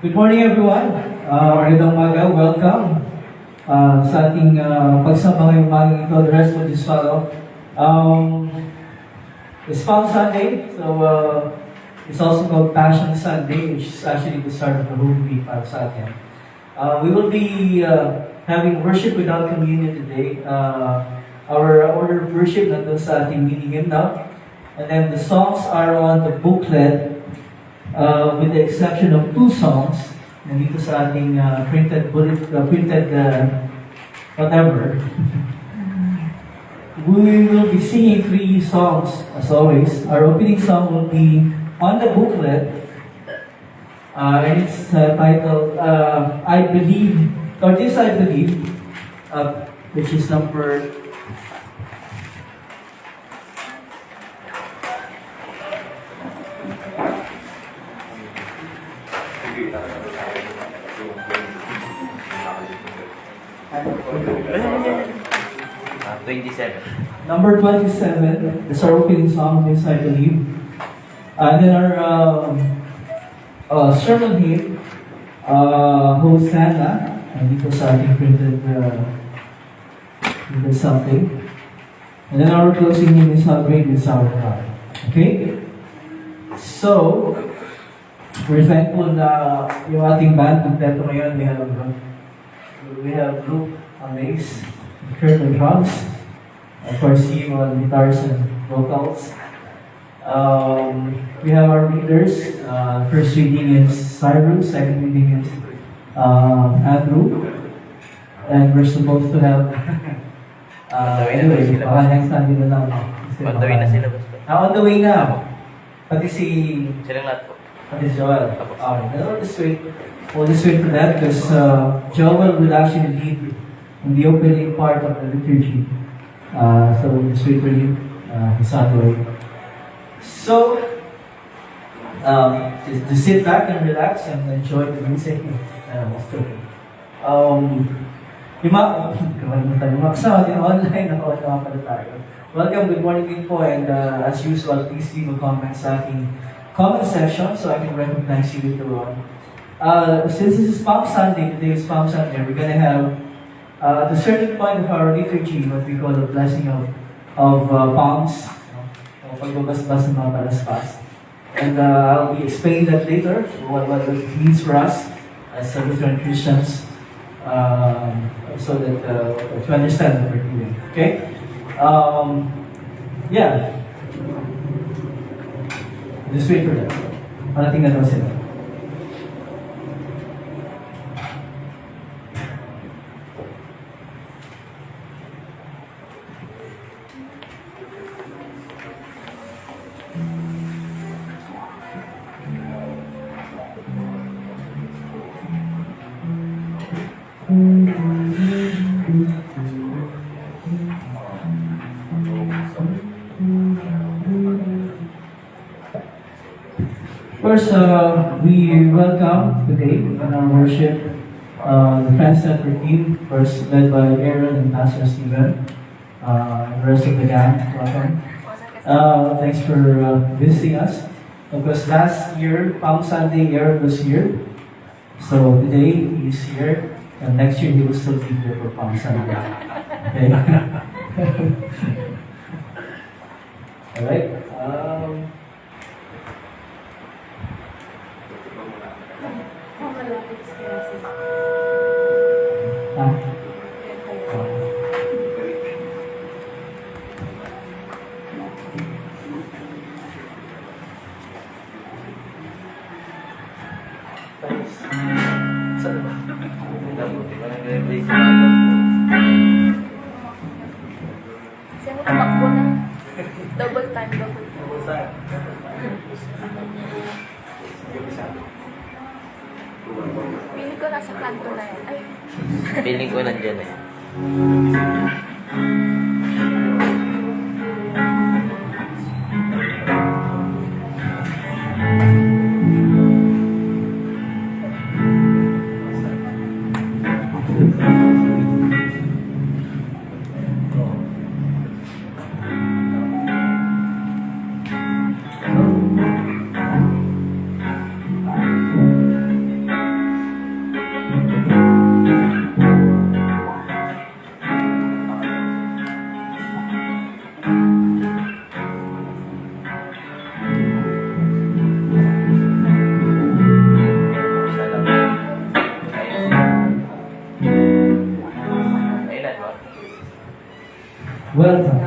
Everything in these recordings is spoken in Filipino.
Good morning everyone. Magandang umaga. Welcome sa ating pagsama ngayong umaga ito. The rest will just follow. It's Palm Sunday, so it's also called Passion Sunday, which is actually the start of the Holy Week para sa atin. We will be having worship without communion today. Our order of worship nandun sa ating meeting hymn now. And then the songs are on the booklet, with the exception of 2 songs. Nandito sa ating printed whatever. We will be singing 3 songs as always. Our opening song will be on the booklet, and it's titled I Believe, or This I Believe, which is number 27. Number 27, that's our opening song, This I Believe. And then our sermon hymn, Hosanna, and dito sa ating printed something. And then our closing hymn is How Great Is Our God. Okay? So, we're thankful na yung ating band, kompleto ngayon. We have Luke on bass, Kurt on drums, of course, Steve on guitars and vocals. We have our readers. First reading is Cyrus, second reading is Andrew. And we're supposed to have... anyway, baka next time yun na lang. On the way na sila. On the way na. Pati si... Silang lahat po. Pati si Joel. Okay, we'll just wait for that because Joel will actually lead in the opening part of the liturgy. So we'll just wait for him. He's on the way. So, just sit back and relax and enjoy the music. Sa atin online, naka-on pala tayo. Welcome, good morning din po, and as usual, please leave a comment sa ating comment section so I can recognize you later on. Since this is Palm Sunday, today is Palm Sunday, we're gonna have the starting point of our liturgy, what we call the blessing of palms, pagbabasbas ng mga palaspas. And I'll be explaining that later, what it means for us as Lutheran Christians, so that to understand what we're doing. Okay? Yeah. Just wait for that. Parating na daw sila. First, we welcome today in our worship the Friends Center team, first led by Aaron and Pastor Steven, and the rest of the gang. Welcome. Thanks for visiting us. Because last year, Palm Sunday, Aaron was here. So today, he's here. And next year, he will still be here for Palm Sunday. Okay? Alright. Kasi ako tumakbo na. Double time. Pili ko nasa kanto na yan. Ay. Feeling ko nandyan eh. Well done.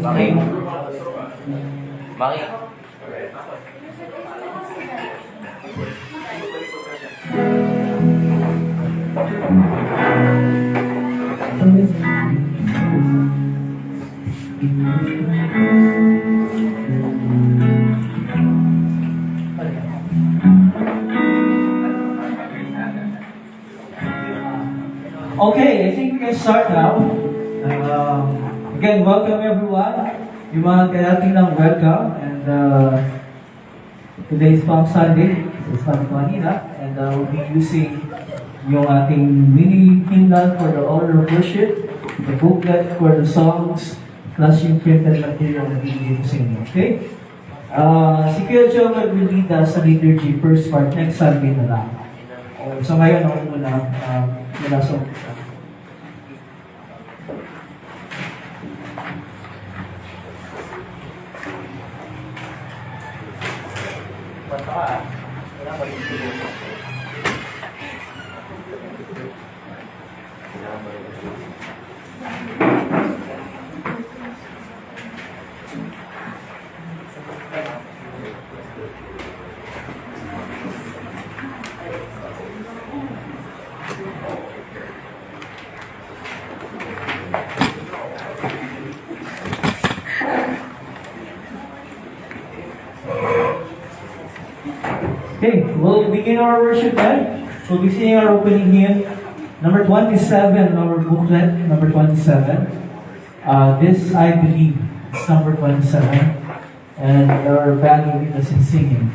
Maki. Maki. Okay, I think we can start now. Again, welcome everyone. Yung mga karating ng welcome. And today is Palm Sunday. It's Sunday kanina. And we'll be using yung ating mini hymnal for the order of worship, the booklet for the songs, plus yung printed material na bibigay ko sa inyo. Okay? Si Kuya Joe mag-lead sa liturgy first part next Sunday na lang. So ngayon ako muna mula sa umpisa. Okay, we'll begin our worship then. We'll be singing our opening hymn, number 27, our booklet, number 27. This I Believe, it's number 27. And our band will lead us in singing.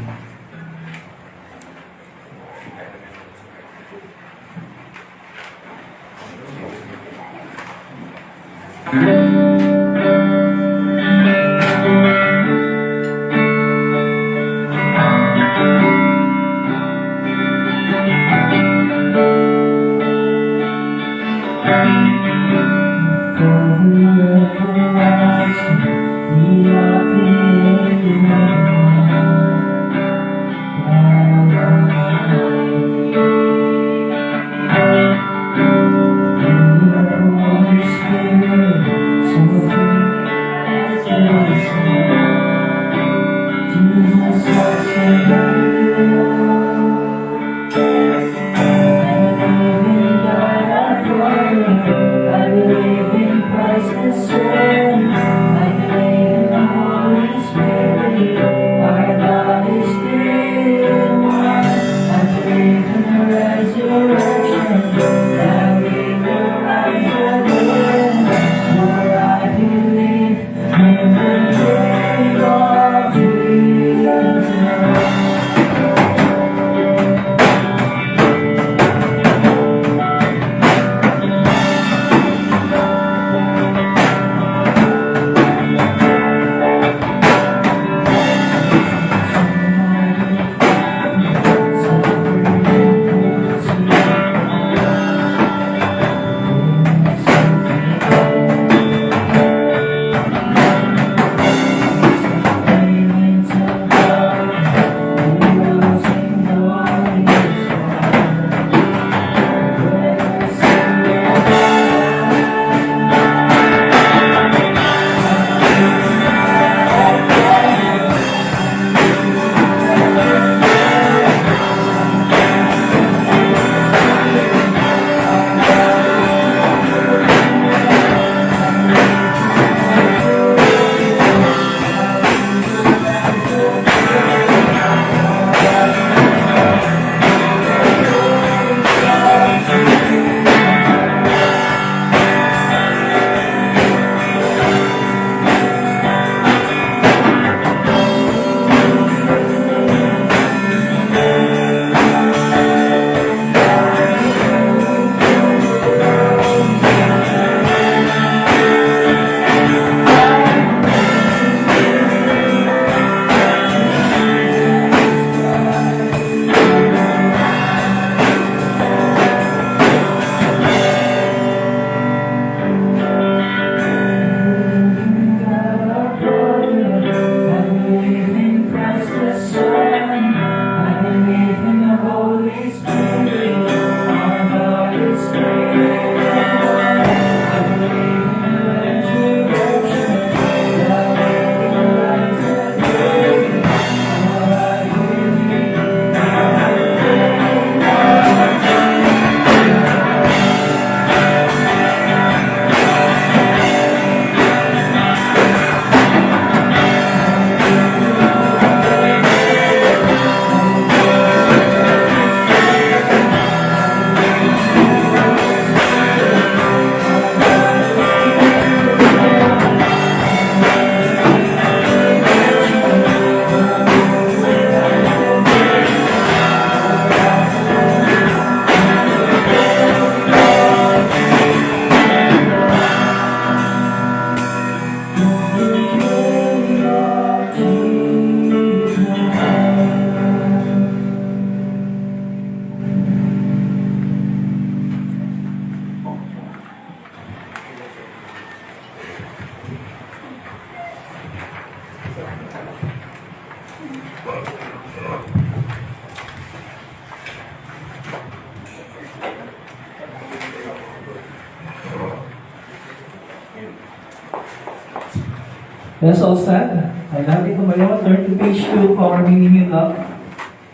Let's all stand. Ay natin tumayo. Turn to page 2 for our meaning up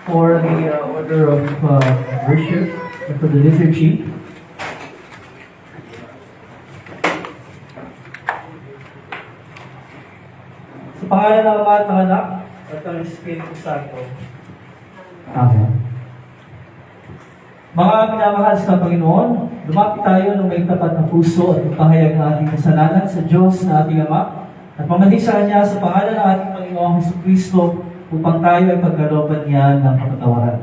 for the order of worship and for the liturgy. Sa pangalan ng Ama at ng Anak at ng Espiritu Santo. Amen. Mga minamahal sa Panginoon, lumapit tayo ng may tapat na puso at ipahayag ng ating kasalanan sa Diyos na ating Ama at pamalig sa Kanya sa pangalan ng ating Panginoong Jesucristo upang tayo ay pagkalooban niya ng kapatawaran.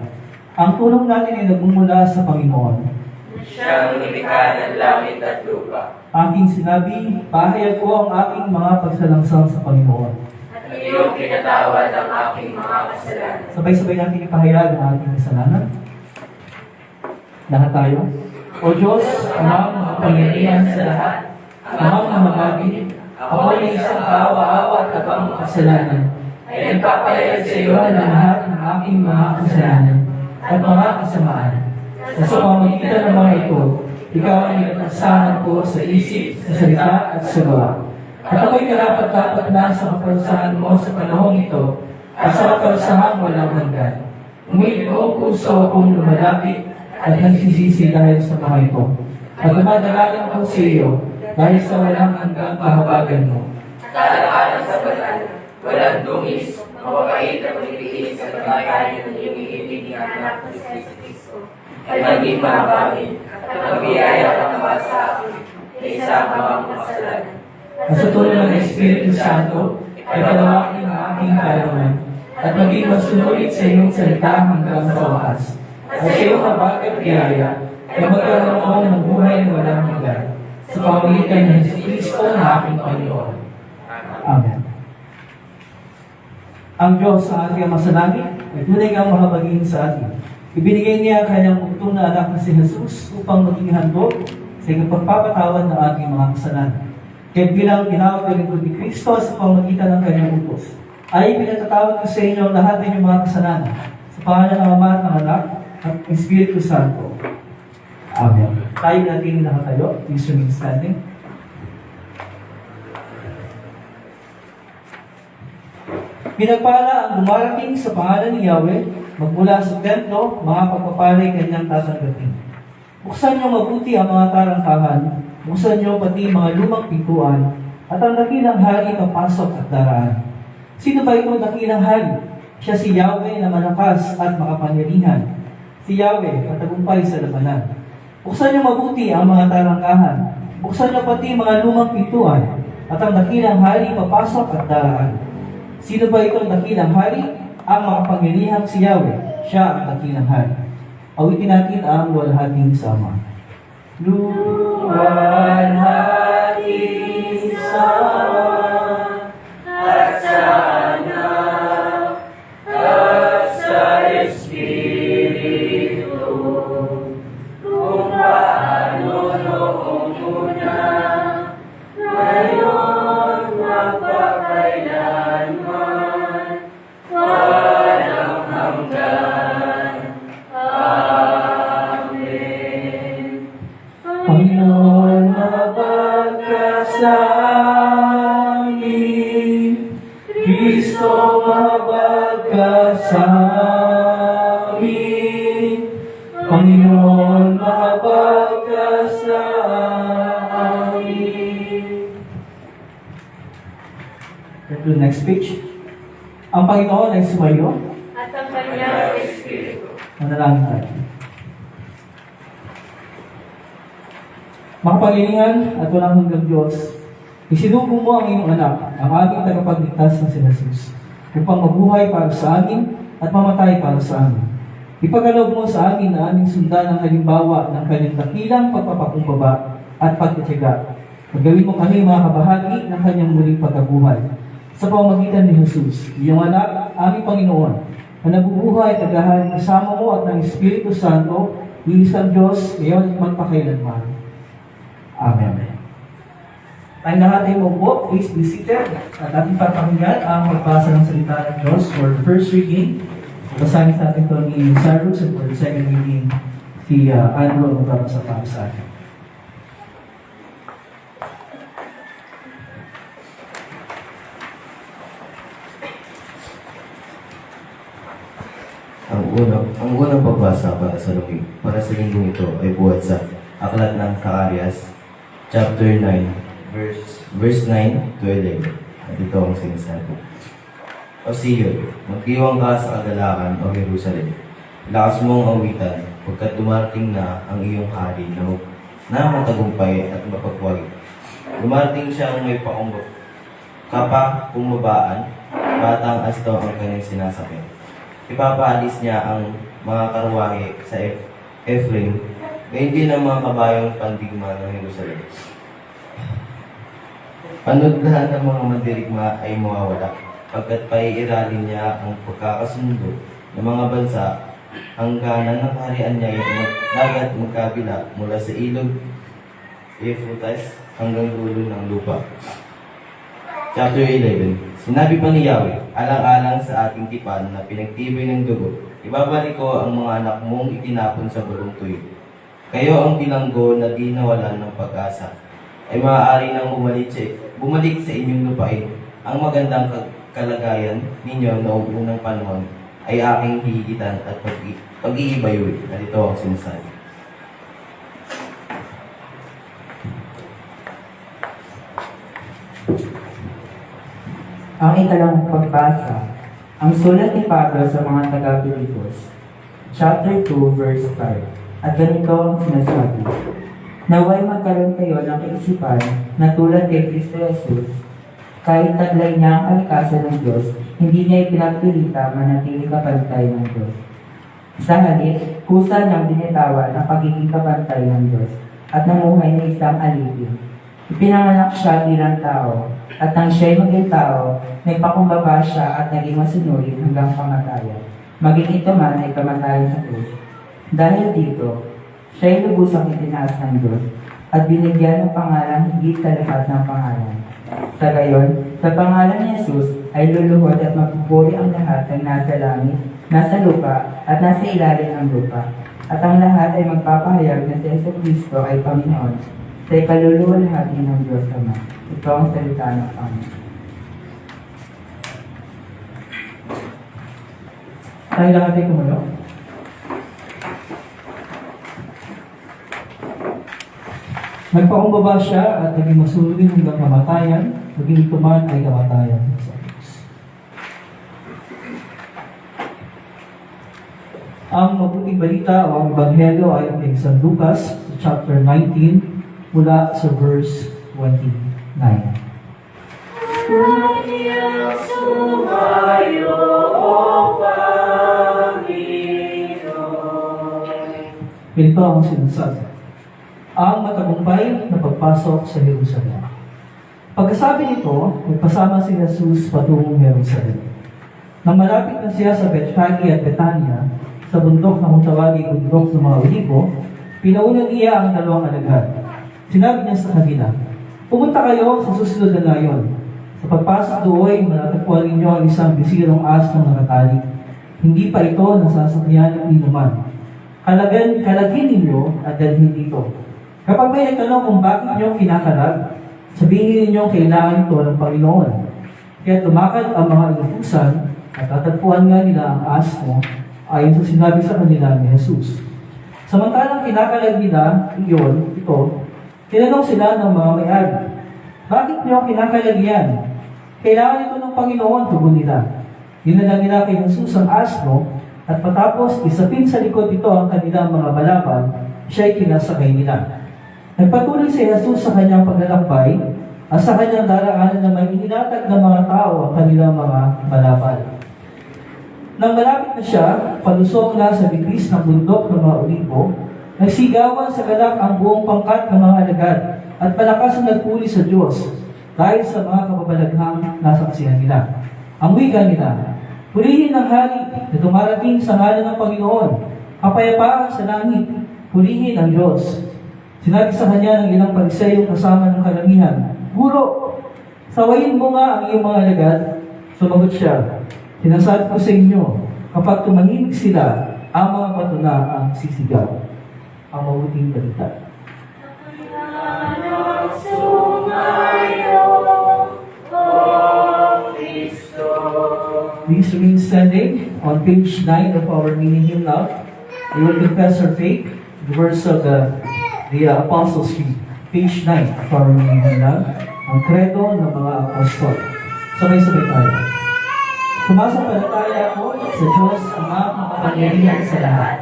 Ang tulong natin ay nagmumula sa Panginoon. Siyang lumikha ng langit at lupa. Aking sinabi, pahayag ko ang aking mga pagsalangsang sa Panginoon. At iyong pinatawad ang aking mga kasalanan. Sabay-sabay natin ipahayag ang ating kasalanan. Lahat tayo. O Diyos, amang makapangyarihan sa lahat, amang mamagagin, ako ay isang kaawa-awa at abang kasalanan, ay nagpapayag sa iyo ang lahat ng aking mga kasalanan at mga kasamaan. At sa pamamagitan ng mga ito, ikaw ang inatasahan ko sa isip, sa salita at sa gawa. At ako'y karapat-dapat na sa kaparusahan mo sa panahong ito at sa kaparusahang walang hanggan. Ngunit buong puso akong lumalapit at nagsisisi dahil sa mga ito. At dumadalagan ko sa iyo dahil sa walang hanggang kahabagan mo. Alang-alang sa banal, walang dungis, mapapait at pagpipigil sa pagkakain ng iyong ibig na anak na si Jesucristo, ay maging mahabagin at magbiyaya ng mga sa akin na isa habang kasalanan. At sa tulong ng Espiritu Santo, ay palawakin ang aking kaalaman at maging masunurit sa iyong salita hanggang sa wakas. At sa iyong habagat biyaya, ay magkaroon ako ng buhay na walang hanggan sa pamamagitan ng Jesucristo na aking Panginoon. Amen. Ang Diyos sa ating Ama sa langit ay tunay kang mahabagin sa atin. Ibinigay niya ang kanyang bugtong na anak na si Jesus upang maging handog sa pagpapatawad ng ating mga kasalanan. Kaya bilang tinawag ng lingkod ni Kristo sa pamamagitan ng kanyang utos, ay pinatatawag ko sa inyo ang lahat ng inyong mga kasalanan sa pangalan ng Ama at ng Anak at Espiritu Santo. Amen. Tayo natin nakatayo. Please remain standing. Pinagpala ang dumarating sa pangalan ni Yahweh, magmula sa templo, mga pagpapalay kanyang tatanggapin. Buksan niyo mabuti ang mga tarangkahan, buksan niyo pati mga lumang pintuan, at ang dakilang hari papasok at daraan. Sino ba itong dakilang hari? Siya si Yahweh na malakas at makapangyarihan. Si Yahweh, matagumpay sa labanan. Buksan niyo mabuti ang mga tarangkahan, buksan niyo pati mga lumang pintuan, at ang dakilang hari papasok at daraan. Sino ba itong dakilang hari? Ang makapangyarihang si Yahweh. Siya ang dakilang hari. Awitin natin ang luwalhating sama. Luwalhating sama at sa anak at sa Espiritu, kung paano noong una, ngayon magpakailanman, walang hanggan. Amen. Panginoon, mabag ka sa amin. Kristo, mabag ka sa amin. Panginoon, mabag ka sa amin. Ito, next page. Ang Panginoon ay sumayo. At ang kanyang Espiritu. Manalangin tayo. Makapangyarihan at walang hanggang Diyos, isinugo mo ang iyong anak, ang ating tagapagligtas na si Jesus, upang mabuhay para sa amin at mamatay para sa amin. Ipagkaloob mo sa amin na aming sundan ang halimbawa ng kanyang dakilang pagpapakumbaba at pagtitiyaga. Magawin mo kami mga kabahagi ng kanyang muling pagkabuhay. Sa pamamagitan ni Jesus, iyong anak, aming Panginoon, na nabubuhay at naghahalin kasama mo at ng Espiritu Santo, iisang Diyos, ngayon at magpakailanman. Amen. Ang lahat ay maupo, please be seated. At ating papakinggan ang magbasa ng salita ng Diyos for the first reading. Basahin sa atin ito ni Cyrus, and for the second reading, si Andrew ang magbabasa para sa atin. Ang unang pagbasa para sa linggong ito ay buhat sa Aklat ng Zacarias, chapter 9, verse 9 to 11. At ito ang sinasabi. O Sion, magdiwang ka sa kagalakan, O Jerusalem. Lakas mong awitan, pagkat dumarating na ang iyong hari na matagumpay at mapagwagi. Dumarating siyang may kapakubabaan, batang asto ang kanyang sinasakyan. Ipapaalis niya ang mga karwahe sa Ephraim, gayon din ang mga kabayong pandigma ng Jerusalem. Panudlahan ng mga mandirigma ay mawawala, pagkat paiiralin niya ang pagkakasundo ng mga bansa, hangganan ng kaharian niya ay dagat magkabila mula sa ilog Euphrates hanggang dulo ng lupa. Chapter 11. Sinabi pa ni Yahweh, alang-alang sa ating tipan na pinagtibay ng dugo, ibabalik ko ang mga anak mong itinapon sa bulong tuyo. Kayo ang bilanggo na di nawalan ng pag-asa, ay maaari nang bumalik sa inyong lupain. Ang magandang kalagayan ninyo noong unang panahon ay aking hihigitan at pag-iibayoy. At ito ang sinasabi. Ang ikalawang pagbasa, ang sulat ni Pablo sa mga taga-Pilipos, chapter 2, verse 5. At ganito ang sinasabi, naway magkaroon kayo ng kaisipan na tulad kay Kristo Jesus, kahit taglay niya ang kalikasan ng Diyos, hindi niya ipinagpilita manatili kapantay ng Diyos. Sa halip, kusa niyang binitawan ang pagiging kapantay ng Diyos at namuhay na isang alipin. Ipinanganak siya bilang tao, at nang siya'y maging tao, nagpakumbaba siya at naging masunurin hanggang kamatayan. Maging ito man ay kamatayan sa krus. Dahil dito, siya'y lubusang itinaas ng Diyos at binigyan ng pangalan higit sa lahat ng pangalan. Sa gayon, sa pangalan ni Jesus ay luluhod at magpupuri ang lahat ng nasa langit, nasa lupa, at nasa ilalim ng lupa. At ang lahat ay magpapahayag na si Jesucristo ay Panginoon sa ikaluluwalhati ng Diyos Ama. Ito ang salita ng Panginoon. Tayo lahat ay kumulo. Nagpakumbaba siya at naging masunurin hanggang kamatayan, maging ito man ay kamatayan sa Diyos. Ang mabuting balita o ang Ebanghelyo ay kay San Lucas, chapter 19, mula sa verse 29. Kanyang sumayo, O Panginoon. Ito ang sinasabi. Ang matagumpay na pagpasok sa Jerusalem. Pagkasabi nito, nagpasama si Jesus patungong Jerusalem. Nang malapit na siya sa Bethphage at Betania, sa bundok na kung tawaging bundok ng mga Olibo, pinauna niya ang dalawang alagad. Sinabi niya sa kanila, pumunta kayo sa susunod na layon. Sa pagpasok doon, matatagpuan ninyo ang isang bisirong asong nakatali. Hindi pa ito nasasakyan ng inuman. Kalagin ninyo at dalhin dito. Kapag may nagtanong kung bakit niyo kinakalag, sabihin ninyo kailangan ito ng Panginoon. Kaya tumakad ang mga inutusan at tatagpuan nga nila ang aso ayon sa sinabi sa kanila ni Jesus. Samantalang kinakalag nila ito, tinanong sila ng mga may-ari, bakit niyo kinakalag yan? Kailangan ito ng Panginoon, tugon nila. Dinala nila kay Jesus ang asno at matapos isapin sa likod ito ang kanilang mga balaban, siya'y kinasakay nila. Nagpatuloy si Jesus sa kanyang paglalakbay at sa kanyang daraanan na may ininatag ng mga tao ang kanilang mga balaban. Nang malapit na siya, palusong na sa biglis ng bundok ng mga Olibo, nagsigawan sa galak ang buong pangkat ng mga alagad at palakas ang nagpuli sa Diyos dahil sa mga kababalaghang nasaksihan nila. Ang wika nila, purihin ang hari na dumarating sa ngalan ng Panginoon, kapayapaan sa langit, purihin ang Diyos. Sinabi sa kanya ng ilang pariseo kasama ng kalamihan, Guro, sawayin mo nga ang iyong mga alagad. Sumagot siya, sinasabi ko sa inyo, kapag tumahimik sila, ang mga bato na ang sisigaw. Ang mabuting balita. Please remain standing on page 9 of our meaning hymn now. We will confess our faith, the verse of the Apostles' Creed. Page 9 of our meaning hymn now. Ang kredo ng mga apostol. Sabay-sabay tayo. Sumasampalataya ako sa Diyos Ama makapangyarihan sa lahat,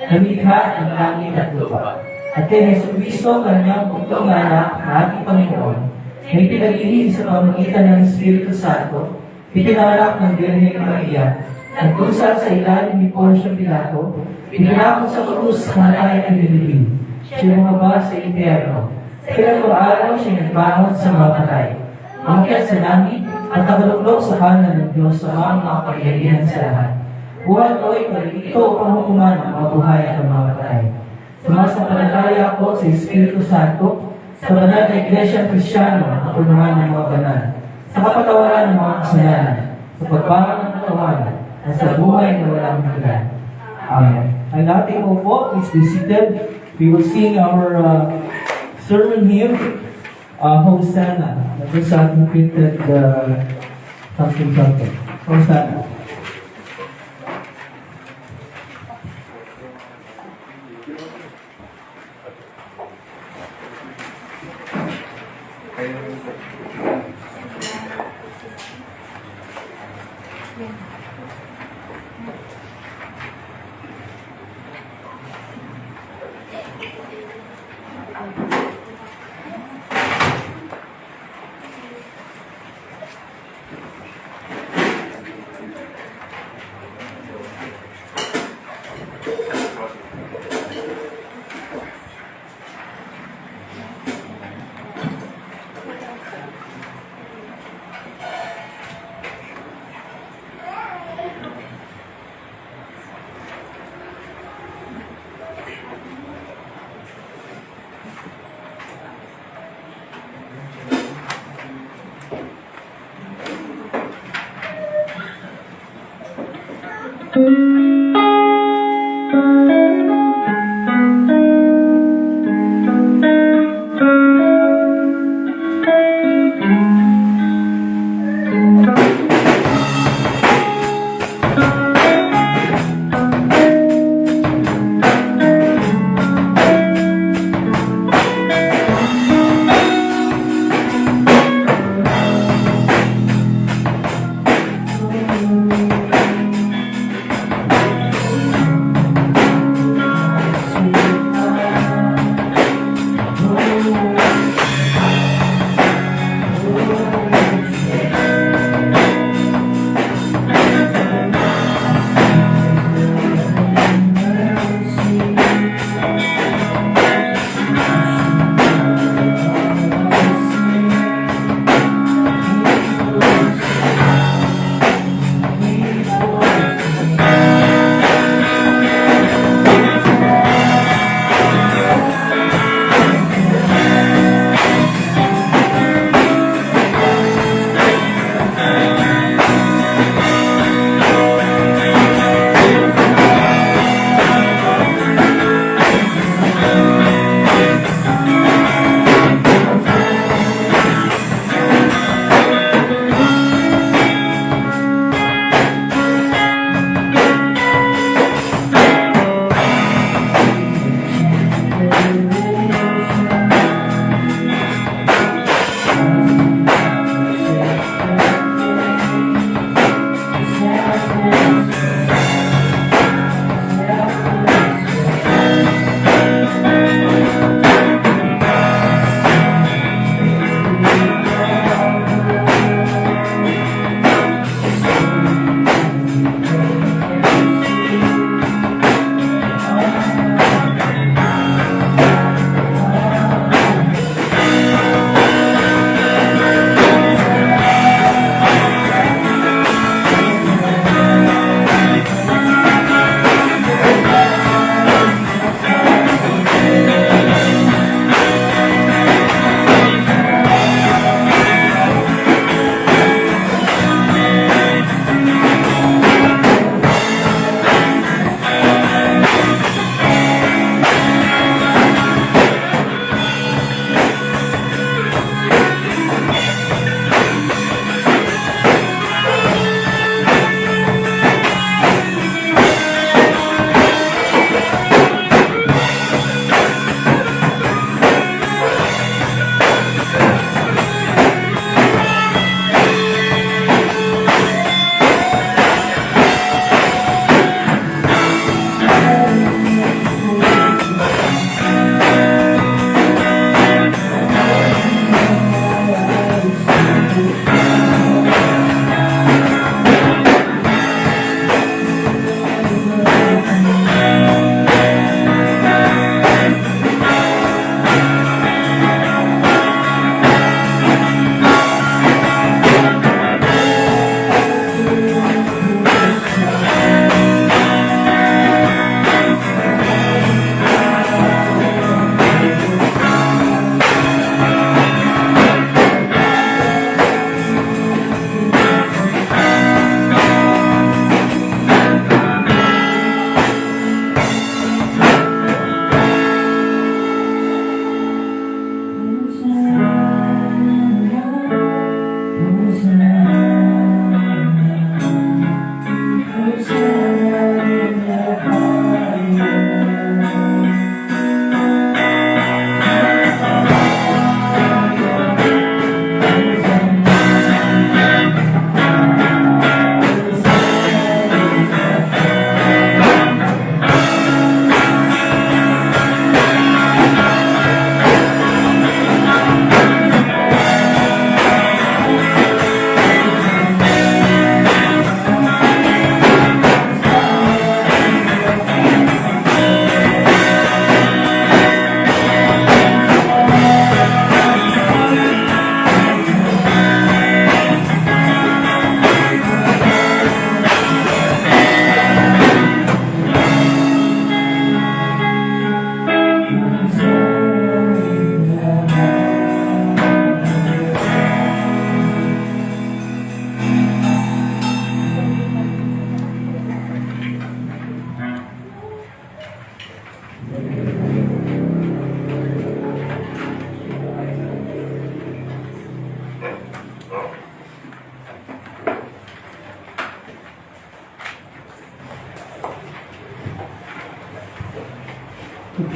namikha ng langit at lupa, at kay Jesucristo kanyang bugtong na anak na ating Panginoon, na ipinag-ibig sa pamagitan ng Espiritu Santo, ipinanganak ng Birhen Maria, nagdusa sa ilalim ni Poncio Pilato, pinanakot sa krus na tayo pinilibing, siya bumaba sa impyerno. Sa ilang araw siya nagbangon sa mga patay, umakyat sa langit at nakaluklok sa kanan ng Diyos sa mga makapangyarihan sa lahat. Buwan ko'y parito upang hukuman ang mga buhay at ang mga patay. Sumasampalataya ako sa Espiritu Santo, sa banal na Iglesia Kristiyano na punuan ng mga banal, sa kapatawaran ng mga kasalanan, sa pagbangon ng katawan, at sa buhay na walang hanggan. Amen. Ang ating upo, please be seated. We will sing our sermon hymn, Hosanna. That is ating printed something. Hosanna.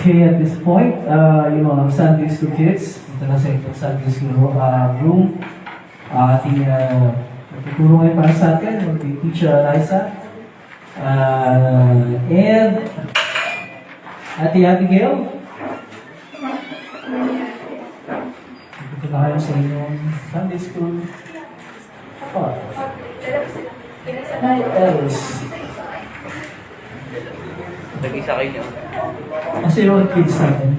Okay, at this point, yung mga Sunday School kids, ito na sa itong Sunday School room. Ating tutulong ngayon para sa atin, yung teacher Eliza. And Ate Abigail. Ito na kayo sa inyong Sunday School. Hi, else. Nag-isa kayo niyo. Kasi yung kids natin.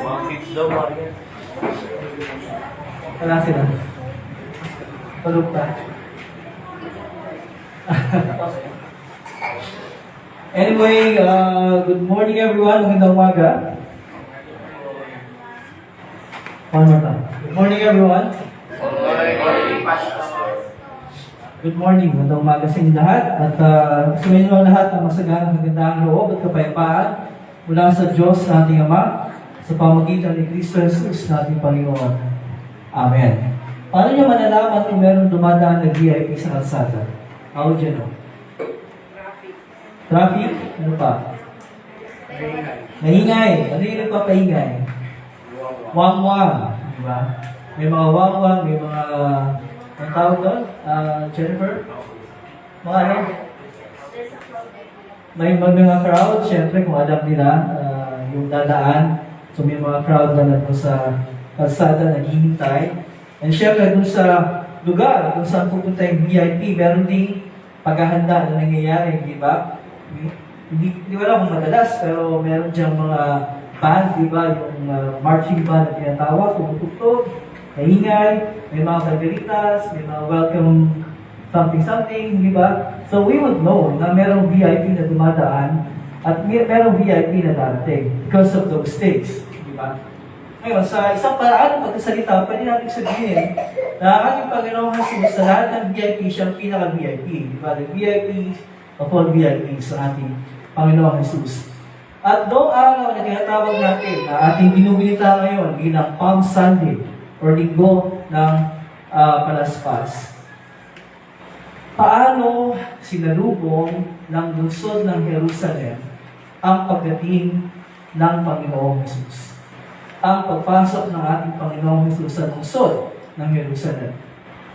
Mga kids daw, Maria. Wala sila. Tulog pa. Anyway, good morning everyone. Magandang umaga. One more time. Good morning everyone. Good morning. Magandang umaga sa inyo lahat. At gusto nyo lahat ang masaganang magandang loob at kapayapaan mula sa Diyos na ating Ama sa pamagitan ni Kristo Jesus na ating Panginoon. Amen. Paano nyo malalaman kung meron dumadaan na VIP sa kalsada? How do you know? Traffic? Ano pa? Maingay. Ano yung nagpapaingay? Wang-wang. Diba? May mga wang-wang, may mga ang tawag doon? Jennifer? Mga ano? May mga crowd, syempre kung alam nila yung dadaan. So may mga crowd na nandun sa kalsada naghihintay. And syempre dun sa lugar kung saan pupunta yung VIP, meron ding paghahanda na nangyayari, di ba? Hindi wala kung madalas, pero meron diyang mga band, di ba? Yung marching band na tinatawag, tumutugtog, maingay, may mga banderitas, may mga welcome something, di ba? So we would know na merong VIP na dumadaan at merong VIP na darating because of those things, di ba? Ngayon, sa isang paraan ng pagkasalita, pwede natin sabihin na ang ating Panginoong Jesus sa lahat ng VIP, siyang pinaka-VIP, di ba? The VIP of all VIPs sa ating Panginoong Jesus. At noong araw na tinatawag natin na ating ginugunita ngayon bilang Palm Sunday, or linggo ng palaspas. Paano sinalubong ng lungsod ng Jerusalem ang pagdating ng Panginoong Jesus? Ang pagpasok ng ating Panginoong Jesus sa lungsod ng Jerusalem.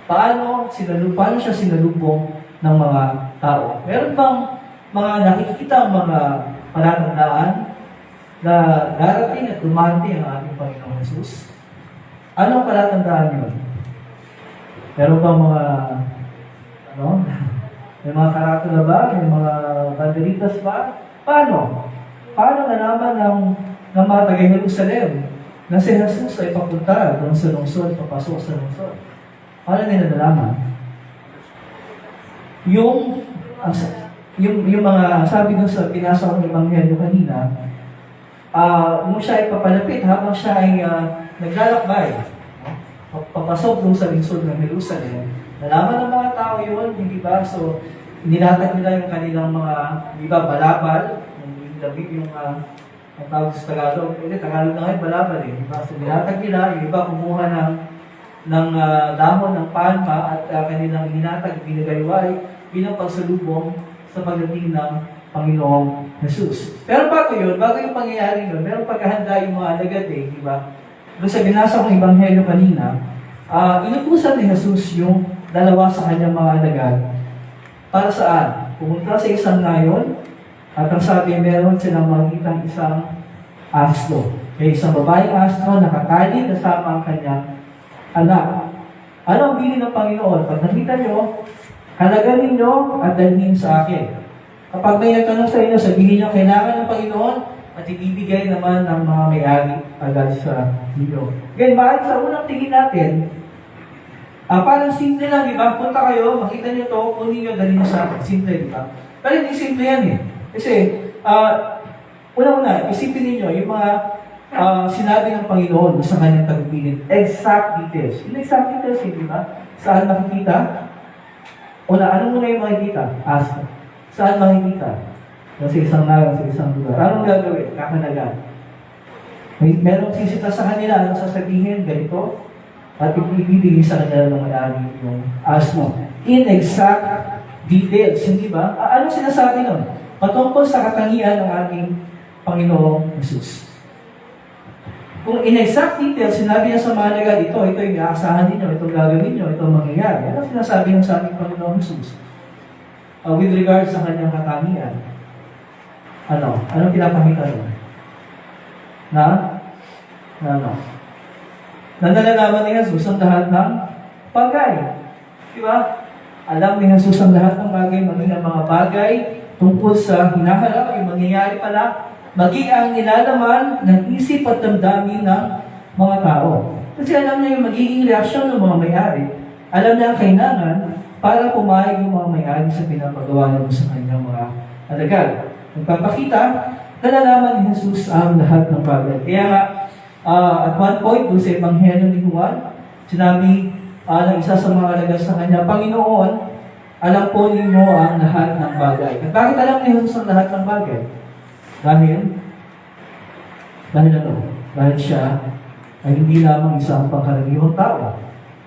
Paano siya sinalubong ng mga tao? Meron bang mga nakikita mga palatandaan na darating at dumating ang ating Panginoong Jesus? Anong palatandaan yun? Meron bang mga, may mga karatula ba? May mga banderitas ba? Paano? Paano nalaman ng mga taga-Jerusalem na si Jesus ay papunta doon sa lungsod, papasok sa lungsod? Paano nila nalaman? Yung mga, sabi doon sa pinasa ng Ebanghelyo kanina, nung siya ay papalapit, habang siya ay naglalakbay, papasok doon sa lungsod ng Jerusalem, nalaman ng mga tao yun, hindi ba? So, nilatag nila yung kanilang mga, di ba, balabal, yung ang tawag sa Tagalog, Tagalog na ngayon, balabal eh, di ba? So, nilatag nila, yung iba kumuha ng dahon ng palma at kanilang ninatag, binagayway, bilang pagsalubong sa pagdating ng Panginoong Jesus. Pero bago yung pangyayari yun, meron paghahanda yung mga alagad eh, di ba? Doon sa binasa kong Ebanghelyo kanina, inutusan ni Jesus yung dalawa sa kanyang mga alagad. Para saan? Pumunta sa isang nayon, at ang sabi, meron silang makikitang isang asno. May isang babaeng asno, nakatali kasama ang kanyang anak. Ano ang bilin ng Panginoon? Pag nakita nyo, halaganin nyo at dalhin sa akin. Kapag may nagtanong sa inyo, sabihin nyo, kailangan ng Panginoon at ibibigay naman ng mga may-ari agad sa inyo. Ngayon, bakit sa unang tingin natin, parang simple lang, di ba? Punta kayo, makita nyo to, kunin nyo, dalhin nyo sa akin. Simple, di ba? Pero hindi simple yan eh. Kasi, una-una, isipin ninyo, yung mga sinabi ng Panginoon sa kanyang tagubilin, exact details. Yung exact details, di ba? Saan makikita? Una, ano muna yung makikita? Ask. Saan makikita? Sa isang nayon, sa isang lugar. Anong gagawin? Kakanagan. Merong sisita sa kanila, anong sasabihin? Ganito. At ibibigay sa kanila ng may-ari yung asno. In exact details, hindi ba? Anong sinasabi nun? Patungkol sa katangian ng ating Panginoong Jesus. Kung in exact detail, sinabi niya sa mga alagad, ito yung aasahan ninyo, ito gagawin niyo, ito ang mangyayari. Ano sinasabi niya sa ating Panginoong Jesus? With regards sa kanyang katangian. Anong pinapakita niya? Na nalalaman ni Jesus ang lahat ng bagay. Diba? Alam ni Jesus ang lahat ng bagay, maging ang mga bagay tungkol sa hinaharap, yung mangyayari pala, maging ang nilalaman ng isip at damdamin ng mga tao. Kasi alam niya yung magiging reaksyon ng mga may-ari. Alam niya ang kailangan para pumayag yung mga may-ari sa pinapagawa naman sa kanyang mga alagad. Nagpapakita, nalalaman ni Jesus ang lahat ng bagay. Kaya nga, at one point, doon sa Ebanghelyo ni Juan, sinabi ng isa sa mga alagad sa kanya, Panginoon, alam po ninyo ang lahat ng bagay. At bakit alam ni Jesus ang lahat ng bagay? Dahil siya ay hindi lamang isang pangkaraniwang tao.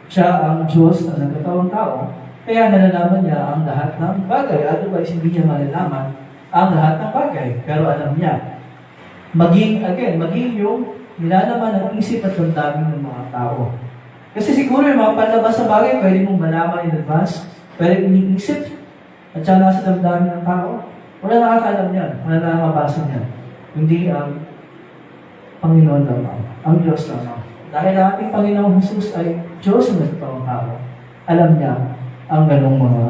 Siya ang Diyos na nagkatawang tao. Kaya nalalaman niya ang lahat ng bagay. Otherwise, hindi niya malalaman ang lahat ng bagay. Pero alam niya. Maging yung nilalaman ng isip at damdamin ng mga tao. Kasi siguro yung mga panlabas na bagay, pwede mong malaman in advance, pwede mong iniisip, at saka nasa damdamin ng tao. Wala nakakaalam niyan, wala nakakabasa niyan. Hindi ang Panginoon lamang, ang Diyos lamang. Dahil ang ating Panginoong Jesus ay Diyos na nagtawang tao. Alam niya ang ganong mga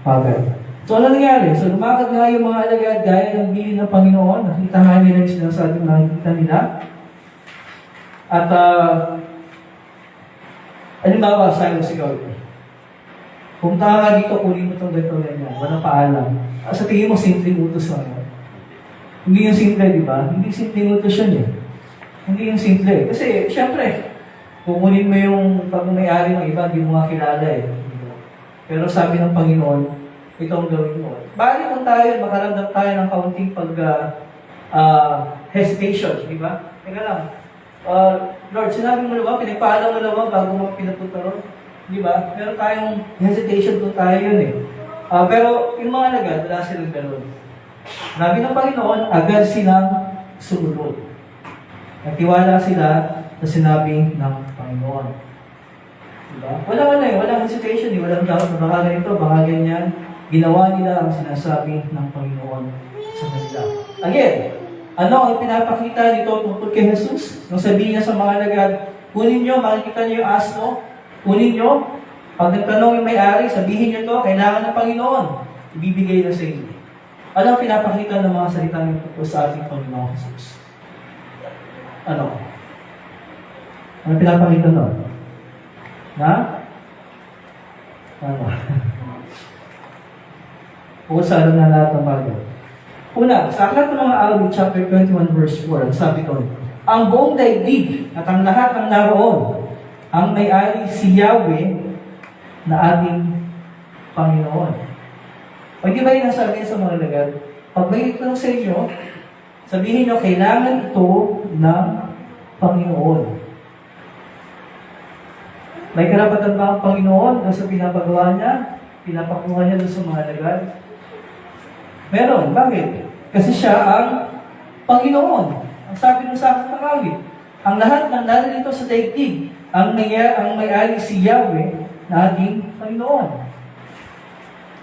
bagay. So, ano nangyari? So, lumakad nga yung mga alagad gaya ng bilin ng Panginoon. Nakita nga nila yung sinasabing nakikita nila. At, halimbawa, sa'yo sigaw. Punta ka dito, kunin mo itong ganyan. Walang paalam. Sa tingin mo, simpleng utos lang yun. Hindi yung simple, di ba? Hindi simpleng utos yun eh. Hindi yung simple. Kasi, syempre, kukunin mo yung pag-may-ari ng iba, hindi mo nga kilala eh. Pero sabi ng Panginoon, ito ang gawin mo. Bali kung tayo, makaramdam tayo ng kaunting hesitation, di ba? Teka lang. Lord, sinabi mo na ba, pinagpaalam mo na ba bago mo pinapunta ron? Di ba? Meron tayong hesitation kung tayo yun eh. Pero yung mga alagad, wala silang gano'n. Sabi ng Panginoon, agad silang sumunod. Nagtiwala sila sa sinabi ng Panginoon. Diba? Walang hesitation, walang doubt na baka ganito, baka ganyan. Ginawa nila ang sinasabi ng Panginoon sa kanila. Again, ano ang pinapakita dito tungkol kay Jesus? Nung sabihin niya sa mga alagad, kunin nyo, makikita nyo yung asno, kunin nyo, pag nagtanong yung may-ari, sabihin nyo to, kailangan ng Panginoon, ibibigay na sa inyo. Ano ang pinapakita ng mga salita nito sa ating Panginoon Jesus? Ano? Ano pinapakita nun? Ano? Pusaran na lahat ng bagay. Una, sa aklat ng mga Alvin, chapter 21, verse 4, sabi ko, ang buong daigdig at ang lahat ng naroon, ang may-ari si Yahweh na ating Panginoon. O di ba yung nasabi sa mga alagad? Pag may itanong sa inyo, sabihin nyo, kailangan ito ng Panginoon. May karapatan ba ang Panginoon sa pinapagawa niya? Pinapakuha niya doon sa mga alagad? Meron. Bakit? Kasi siya ang Panginoon. Ang sabi ng sa aking pangawit, ang lahat ng narito sa daigdig, ang may-ari si Yahweh na ating Panginoon.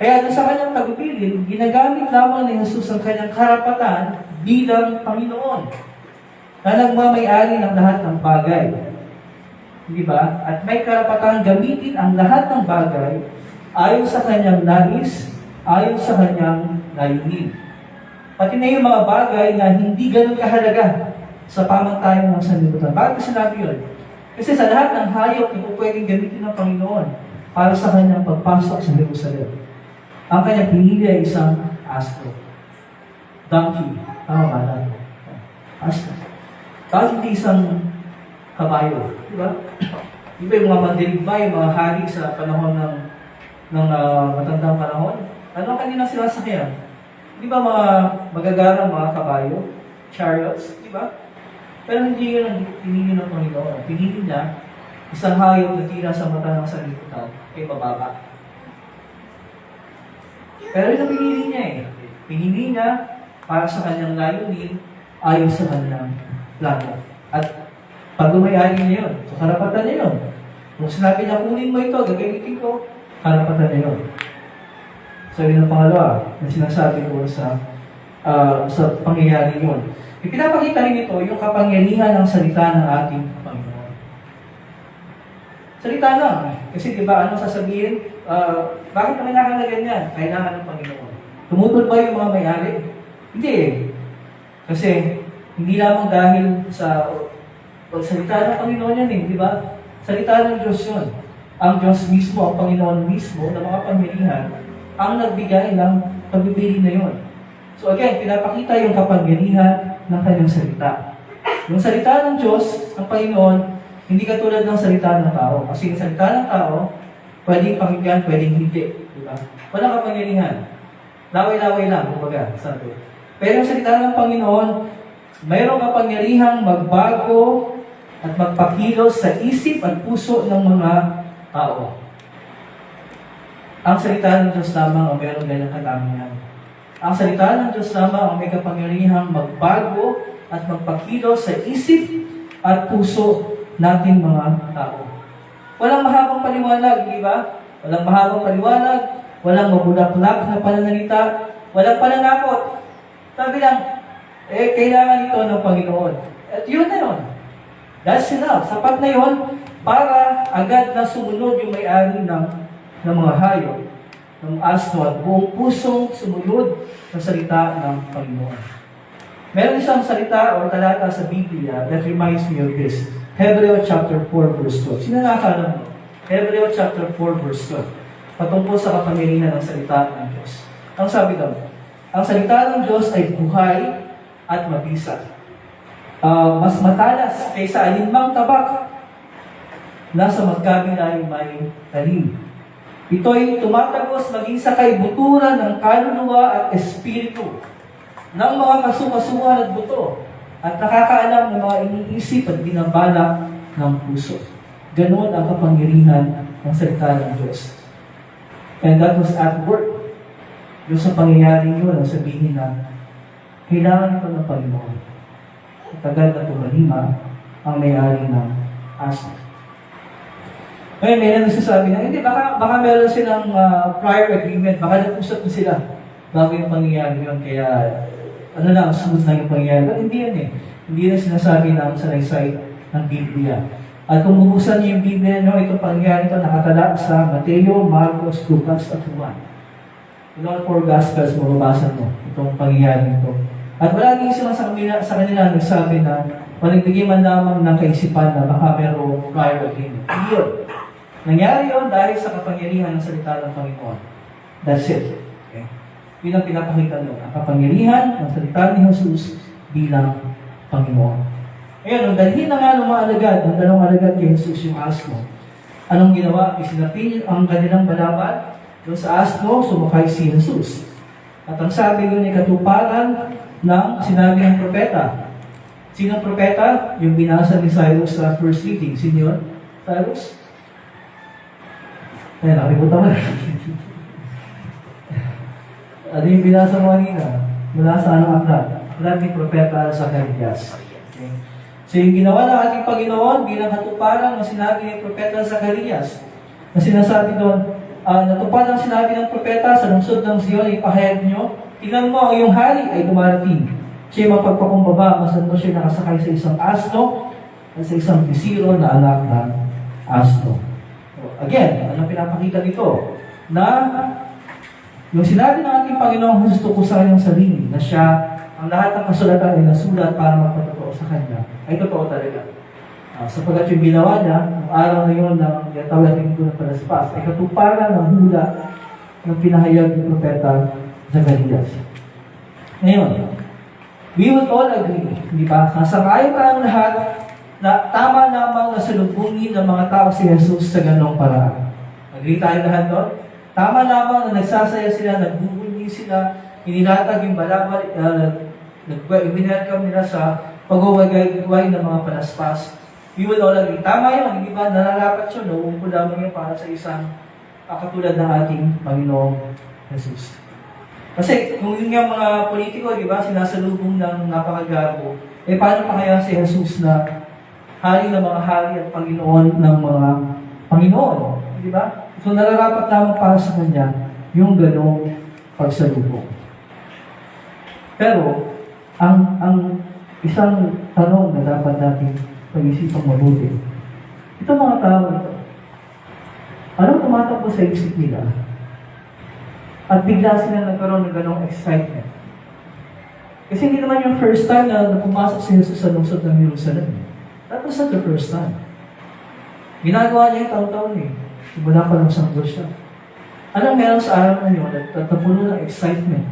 Kaya sa kanyang tagubilin, ginagamit lamang ni Jesus ang kanyang karapatan bilang Panginoon na nagmamay-ari ng lahat ng bagay. Di ba? At may karapatan gamitin ang lahat ng bagay ayon sa kanyang nais, ayon sa kanyang layunin. Pati na yung mga bagay na hindi ganun kahalaga sa pamantayan ng sanlibutan. Bakit sinabi yun? Kasi sa lahat ng hayop na pwedeng gamitin ng Panginoon para sa kanyang pagpasok sa Jerusalem, ang kanyang pinili ay isang asko. Donkey. Tama ba na? Asko. Bakit hindi isang kabayo? Diba? Diba yung mga mandirigma, yung mga hari sa panahon ng matandang panahon? Ano ang kanilang sinasakyan? Di ba mga magagarang mga kabayo? Chariots? Di ba? Pero hindi yun ang pinili ng Panginoon. Pinili niya isang hayop na tira sa mata ng sanlibutan kay bababa. Pero yun ang pinili niya eh. Pinili niya para sa kanyang layunin ayon sa kanilang plano. At pag umayari niya yun, so karapatan niya yun. Kung sinabi niya, kunin mo ito, gagamitin ko, karapatan niya yun. So yun ang pangalawa na sinasabi ko sa pangyayari yun. Ipinapakita rin ito yung kapangyarihan ng salita ng ating Panginoon. Salita lang. Kasi di ba, ano sasabihin? Bakit na kailangan na ganyan? Kailangan ng Panginoon. Tumutol ba yung mga may-ari? Hindi eh. Kasi hindi lamang dahil sa salita ng Panginoon yan eh, di ba? Salita ng Diyos yun. Ang Diyos mismo, ang Panginoon mismo, ng mga pamilihan, ang nagbigay ng pagpipili na yun. So again, pinapakita yung kapangyarihan ng kanyang salita. Yung salita ng Diyos, ang Panginoon, hindi katulad ng salita ng tao. Kasi yung salita ng tao, pwedeng pakinggan, pwedeng hindi. Diba? Walang kapangyarihan. Laway-laway lang, kumbaga, sabi. Pero yung salita ng Panginoon, mayroong kapangyarihang magbago at magpakilos sa isip at puso ng mga tao. Ang salita ng Diyos lamang ang mayroong ganyang katangian. Ang salita ng Diyos lamang ang may kapangyarihang magbago at magpakilos sa isip at puso nating mga tao. Walang mahabang paliwanag, di ba? Walang mahabang paliwanag, walang mabulaklak na pananalita, walang pananakot. Sabi lang, kailangan ito ng Panginoon. At yun na yun. That's enough. Sapat na yun para agad na sumunod yung may-ari ng mga hayop, ng asno at buong pusong sumunod sa salita ng Panginoon. Meron isang salita o talata sa Biblia that reminds me of this. Hebreo chapter 4 verse 12. Sino nakakaalam mo? Hebreo chapter 4 verse 12. Patungkol sa kapangyarihan ng salita ng Diyos. Ang sabi daw, ang salita ng Diyos ay buhay at mabisa. Mas matalas kaysa alinmang tabak na sa magkabilang may talim. Ito'y tumatagos maging sa kaibuturan ng kaluluwa at espiritu ng mga kasukasuhan at buto at nakakaalam ng mga iniisip at binabalak ng puso. Ganon ang kapangyarihan ng salita ng Diyos. And that was at work. Yung sa pangyayaring yun, ang sabihin na kailangan ito ng Panginoon. Tagal na tumalima ang may-ari ng asno. Ngayon, may nagsasabi na, hindi, baka meron silang prior agreement, baka nag-usap na sila bago yung pangyayari yun, kaya sunod na yung pangyayari. Pero hindi yan eh. Hindi yan sinasabi ng salaysay ng Biblia. At kung bubuksan niyo yung Biblia nyo, itong pangyayari ito nakatala sa Mateo, Marcos, Lucas, at Juan. In all four Gospels, mababasa mo itong pangyayari ito. At wala din sila sa kanila nagsabi na walang man lamang ng kaisipan na baka merong prior agreement. Hindi yun. Nangyari yun dahil sa kapangyarihan ng salita ng Panginoon. That's it. Okay? Yun ang pinapakita nyo. Ang kapangyarihan ng salita ni Jesus bilang Panginoon. Ngayon, nung dalhin na nga ng mga alagad, ng dalawang alagad kay Jesus yung asno, anong ginawa? Isinapin ang kanilang balaban doon sa asno, sumakay si Jesus. At ang sabi yun ay katuparan ng sinabi ng propeta. Sinong propeta? Yung binasa ni Cyrus sa first reading. Sino yun? Cyrus? Ayan, nakalimutan mo na. Ano yung binasa mo kanina? Mula sa anong aklat? Aklat ni propeta Zacarias. Okay. So yung ginawa ng ating Panginoon bilang katuparan ng sinabi ni propeta Zacarias, na sinasabi doon, natupad ang sinabi ng propeta sa lungsod ng Zion, ipahayag nyo, tingnan mo, ang iyong hari ay dumarating. Siya mapagpakumbaba, masan mo siya nakasakay sa isang asno at sa isang bisiro na anak ng asno. So, again, anong pinapakita dito? Na yung sinabi ng ating Panginoong gusto ko sa kanyang sarili, na siya, ang lahat ng kasulatan ay nasulat para magpatotoo sa kanya, ay totoo talaga. Sapagkat yung ginawa niya, ang araw na yun ng yatawag ng ito ng palaspas, ay katuparan ng hula ng pinahayag ng propeta Zacarias. Ngayon, we would all agree, di ba? Sasakayo ka ang lahat na tama lamang na salubungin ng mga tao si Jesus sa ganong paraan. Agree tayo lahat doon? Tama lamang na nagsasaya sila, nagbubunyi sila, inilatag yung balabal, welcome nila sa pag-uwagay ng mga palaspas. We will all agree. Tama yun, hindi ba? Nararapat yun, nauupo lamang yun para sa isang katulad ng ating Panginoong Jesus. Kasi kung yun nga mga politiko, di ba, sinasalubong ng napakagago, paano pa kaya si Jesus na hari ng mga hari at Panginoon ng mga Panginoon? Di ba? So nararapat lamang para sa kanya yung ganong pagsalubong. Pero, ang isang tanong na dapat natin pag-isipang mabuti, itong mga tao ito, anong tumatakbo sa isip nila? At bigla sila nagkaroon ng ganong excitement. Kasi hindi naman yung first time na pumasok si Jesus sa lungsod ng Jerusalem. That was not the first time. Ginagawa niya yung taon-taon eh. Wala pa lang sanggol siya. Anong meron sa araw na yun at tapuno ng excitement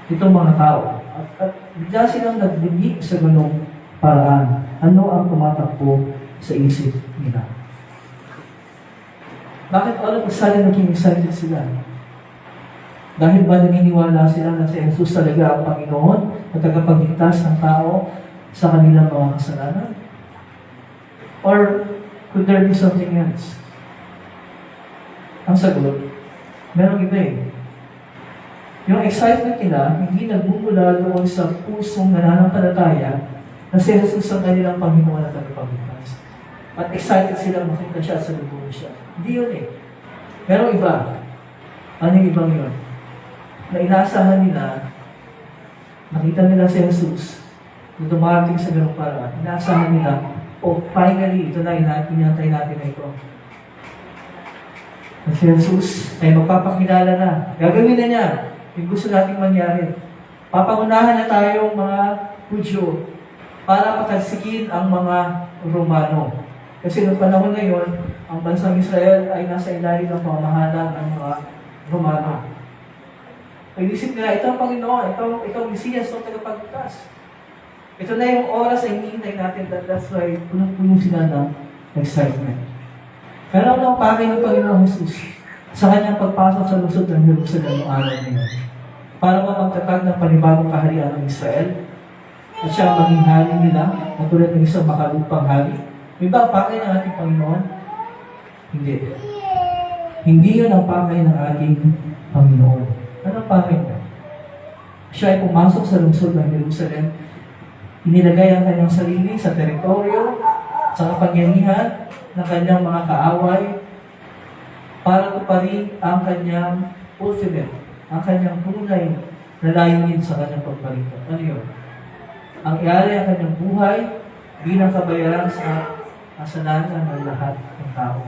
itong mga tao? At bigla silang nagbigay sa ganong paraan. Ano ang tumatakbo sa isip nila? Bakit all of a sudden naging excited sila? Dahil ba naniniwala sila na si Jesus talaga ang Panginoon at tagapagligtas ng tao sa kanilang mga kasalanan? Or could there be something else? Ang sagot, merong iba eh. Yung excitement nila, hindi nagbubula doon sa pusong nananampalataya na si Jesus ang kanilang Panginoon at tagapagligtas. At excited sila makita siya sa lubong siya. Hindi yun eh. Merong iba. Ano yung ibang yun? Na inaasahan nila, nakita nila si Jesus, na dumarating sa ganung paraan, inaasahan nila, finally, ito na, inatay natin na ito. At si Jesus ay magpapakilala na. Gagawin na niya yung gusto nating mangyari. Papangunahan na tayong mga Hudyo para patalsikin ang mga Romano. Kasi noong panahon na yon, ang bansang Israel ay nasa ilalim ng pamamahala ng mga Romano. Pag-isip nila, ito ang Panginoon, ito ang Mesiyas, ito ang tagapagligtas. Ito na yung oras na hinihintay natin, that's why punong-puno sila ng excitement. Pero ano ang pakay ng Panginoon Jesus sa kanyang pagpasok sa lungsod ng Jerusalem noong araw na yun? Para mapagtatag ng panibagong kaharian ng Israel at siya ang maging hari nila, matulad ng isang makalupang hari. May ba ang pakay ng ating Panginoon? Hindi. Hindi yun ang pakay ng ating Panginoon. Ano pa rin? Siya ay pumasok sa lungsod ng Jerusalem, inilagay ang kanyang sarili sa teritoryo, sa kapangyarihan ng kanyang mga kaaway, para tuparin ang kanyang ultimate, ang kanyang tunay na layunin sa kanyang pagbalik. Ano yun? Ang ialay ang kanyang buhay bilang kabayaran sa kasalanan ng lahat ng tao.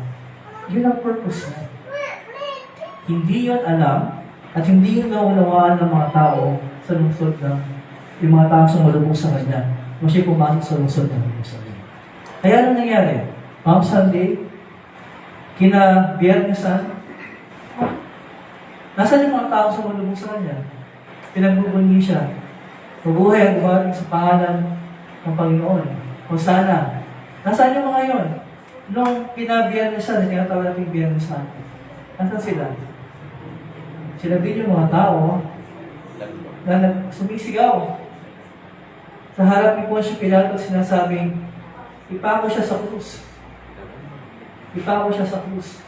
Yun ang purpose niya. Hindi yun alam, at hindi yun naunawaan ng mga tao sa lungsod ng yung mga tao sumalubong sa kanya nung siya pumasok sa lungsod ng Jerusalem. Kaya anong nangyari? Palm Sunday, kina Biyernesan, nasaan yung mga tao sumalubong sa kanya? Pinagbubunyi siya. Mabuhay ang buhating sa pangalan ng Panginoon. O sana, nasaan yung mga yon? Nung kina Biyernesan, tinatawag natin Biyernesan, nasaan sila? Sila din yung mga tao na sumisigaw. Sa harap ni Poncio Pilato, sinasabing, ipako siya sa krus. Ipako siya sa krus.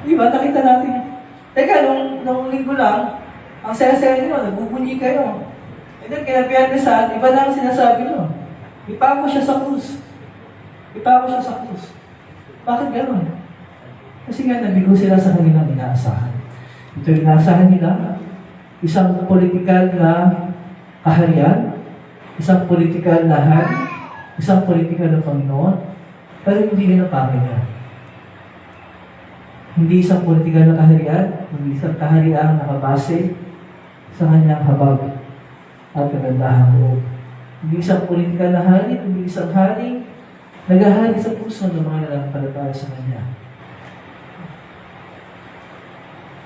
Di ba? Nakita natin. Teka, nung linggo lang, ang saya-saya nyo, nagbubunyi kayo. And then, kinabihan na saan, iba lang sinasabi nyo. Ipako siya sa krus. Ipako siya sa krus. Bakit gano'n? Kasi nga, nabigo sila sa kanilang inaasahan. Ito yung inasahan nila, isang politikal na kaharian, isang politikal na hari, isang politikal na Panginoon, pero hindi nila pakinggan. Hindi isang politikal na kaharian, hindi isang kaharian na nakabase sa kanyang habag at kagandahang loob. Hindi isang politikal na hari, hindi isang hari, naghahari sa puso ng mga nalampalataya sa kanya.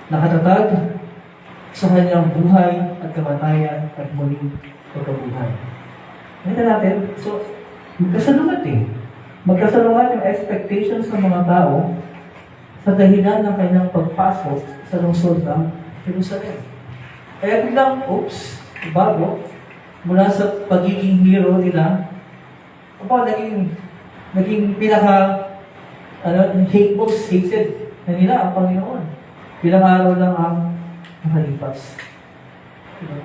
Nakatatag sa kanyang buhay at kamatayan at muling pagkabuhay. Nakita natin, so, magkasalungat eh. Magkasalungat yung expectations ng mga tao sa dahilan ng kanyang pagpasok sa lungsod ng Jerusalem. Kaya biglang, bago, mula sa pagiging hero nila, naging most hated na nila ang Panginoon. Ilang araw lang ang nakalipas. Diba?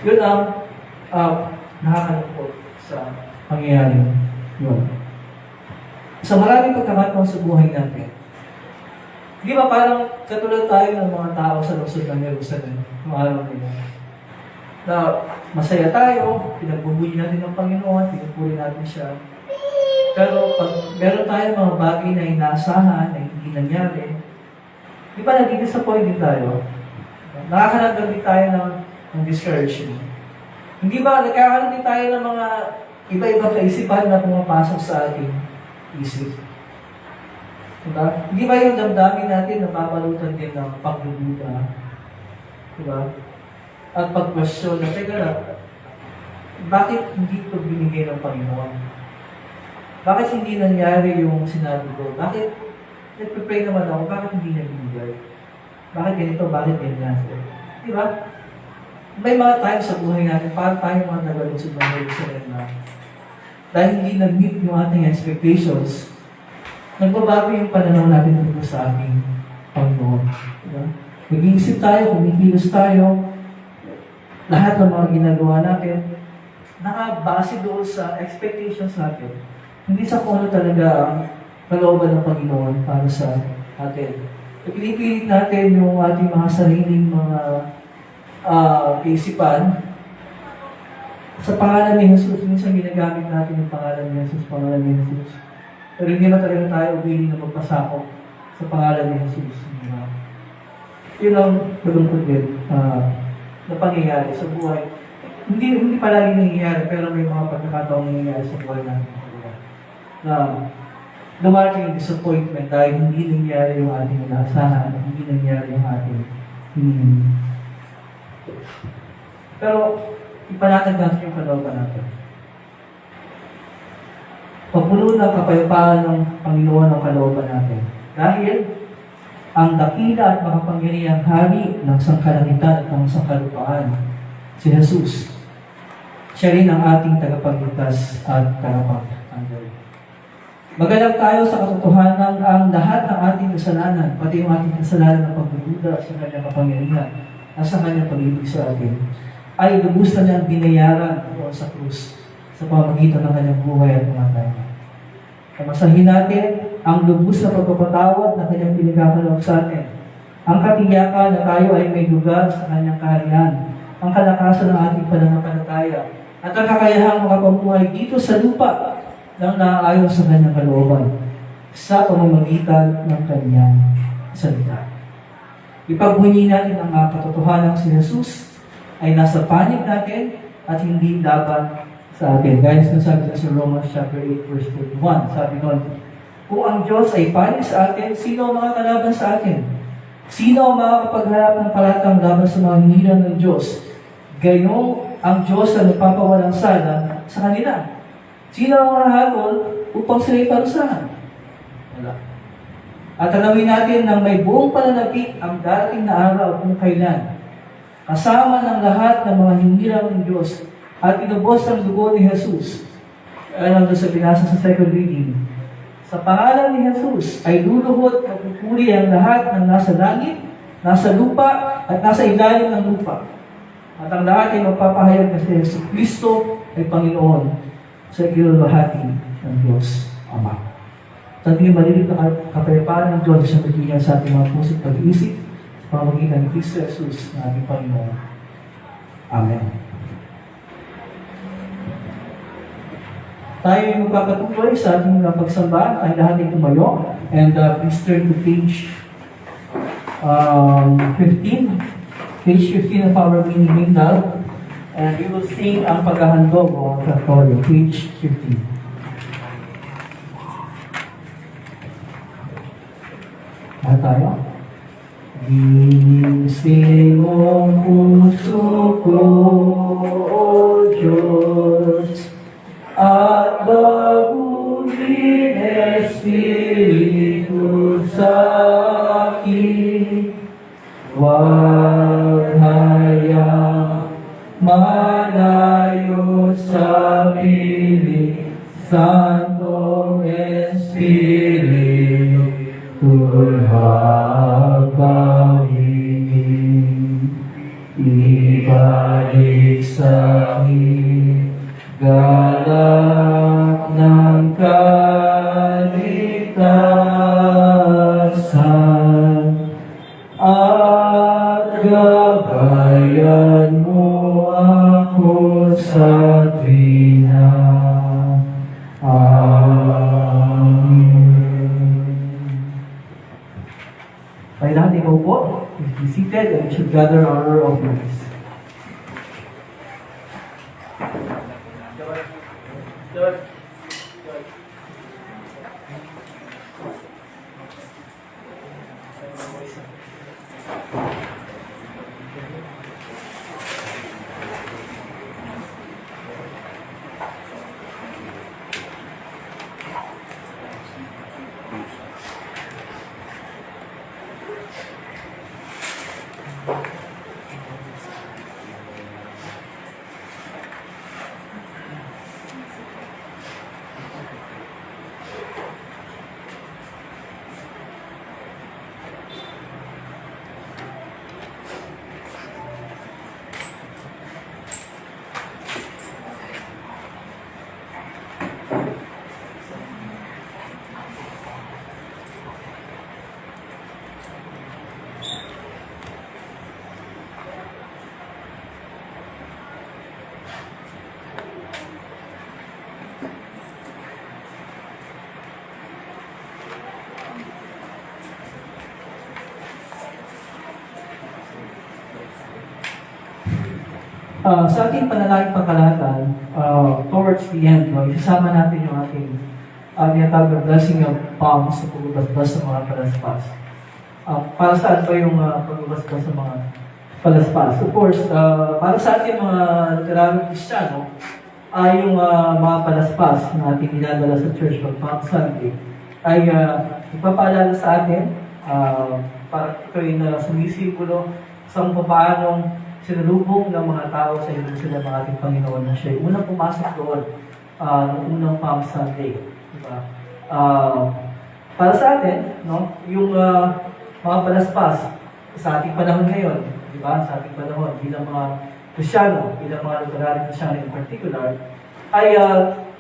Yun ang nakakalungkot sa pangyayari yun. Sa maraming pagkakataon sa buhay natin, di ba parang katulad tayo ng mga tao sa lungsod ng Jerusalem, ng araw na yun, na masaya tayo, pinagbubuli natin ng Panginoon, pinupuri natin siya. Pero pag meron tayo mga bagay na inaasahan, na hindi nangyari, di ba nagdi-disappoint din tayo? Nakakaramdam din tayo ng discouragement. Hindi ba nagkakaroon din tayo ng mga iba-ibang kaisipan na pumapasok sa ating isip? Diba? Hindi ba yung damdamin natin napapalutan din ng pagdududa? Diba? At pag-question na, teka lang, bakit hindi ito binigay ng Panginoon? Bakit hindi nangyari yung sinabi ko? Bakit nagpipray naman ako? Bakit hindi nabinigay? Bakit ganito? Bakit ganyan? Diba? May mga times sa buhay natin, parang tayo mga nagalusod ng Jerusalem na dahil hindi nag-meet yung ating expectations, nagbabago yung pananaw natin dito sa ating Panginoon. Diba? Nag-iisip tayo, kumikilos tayo, lahat ng mga ginagawa natin, nakabase doon sa expectations natin. Hindi sa kung ano talaga ang kalooban ng Panginoon para sa atin. Pinipilit natin yung ating mga sariling mga kaisipan sa pangalan ni Jesus. Minsan ginagamit natin yung pangalan ni Jesus, pangalan ni Jesus. Pero hindi na talaga tayo willing na magpasakop sa pangalan ni Jesus. Yun ang malungkot din na pangyayari sa buhay. Hindi palagi nangyayari, pero may mga pagkakataong nangyayari sa buhay natin. Na lumaking yung disappointment dahil hindi nangyari yung ating inaasahan, hindi nangyari yung ating Pero ipanatag natin yung kalooban natin. Pagpuno ng kapayapaan ng Panginoon ang kalooban natin. Dahil ang dakila at makapangyarihang hari ng sangkalangitan at ng sangkalupaan, si Jesus. Siya rin ang ating tagapagligtas at tagapagtanggol. Magalang tayo sa katotohanan ang lahat ng ating kasalanan, pati yung ating kasalanan ng pagdududa sa kanyang kapangyarihan at sa kanyang pag-ibig sa atin, ay lubos na niyang binayaran doon sa krus sa pamamagitan ng kanyang buhay at pangatayan. Kamasahin natin ang lubos na pagpapatawad na kanyang pinagkakaloob sa atin, ang katiyakan na tayo ay may lugar sa kanyang kaharian, ang kalakasan ng ating pananampalataya, at ang kakayahang makapamuhay dito sa lupa nang naaayon sa kanyang kalooban sa pamamagitan ng kanyang salita. Ipagbunyi natin ang katotohanan si Jesus ay nasa panig natin at hindi laban sa atin. Guys, nasabi sa Romans chapter 8 verse 41, sabi nun, kung ang Diyos ay panig sa atin, sino ang makakalaban sa atin? Sino ang makakapagharap ng palatang laban sa mga hiniran ng Diyos? Gayong ang Diyos na nagpapawalang sala sa kanila. Sino ang hahatol upang sila'y parusahan? Wala. At tanawin natin ng may buong pananapit ang darating na araw kung kailan, kasama ng lahat ng mga hinirang ng Diyos at inubos ang dugo ni Jesus. Alam doon sa binasa sa second reading, sa pangalan ni Jesus ay luluhod at pupuri ang lahat ng nasa langit, nasa lupa, at nasa ilalim ng lupa. At ang lahat ay magpapahayag na si Jesus Kristo ay Panginoon sa ikinulwahati ng Diyos Ama. Tagli malilit na kapayapaan ng Diyos sa pagkilihan sa ating mga puso't pag-iisip sa pamamagitan ni Kristo Jesus na ating Panginoon. Amen. Tayo ay magpapatuloy sa ating pagsamba. Tayo lahat ay tumayo. And please turn to page 15. Page 15 of our mini hymnal. And we will sing ang paghahandog o oratorio. Page 15. Lahat tayo? Gising ang puso ko, O Diyos, at baguhin Espiritu sa akin. Huwag hayang malayo sa piling, Santong Espiritu, habang ibig gabayan mo ako sa tuwina. Amen. By lahat ikaw po, please be seated and we should gather our offerings. Sa ating panalangin pangkalahatan, towards the end, isasama natin yung ating tinatawag na blessing of palms sa pagbabasbas sa mga palaspas. Para saan ba yung pagbabasbas sa mga palaspas? Of course, para sa ating mga literarong Kristiyano, ay yung mga palaspas na ating dinadala sa church pag Palm Sunday, ay ipapaalala sa atin para ito ay sumisimbolo sa kung paanong sinalubong ng mga tao sa Jerusalem ng ating Panginoon na siya unang pumasok doon noong unang Palm Sunday. Diba? Para sa atin, no, yung mga palaspas sa ating panahon ngayon, diba? Sa ating panahon bilang mga Kristyano, bilang mga literary Kristyano in particular, ay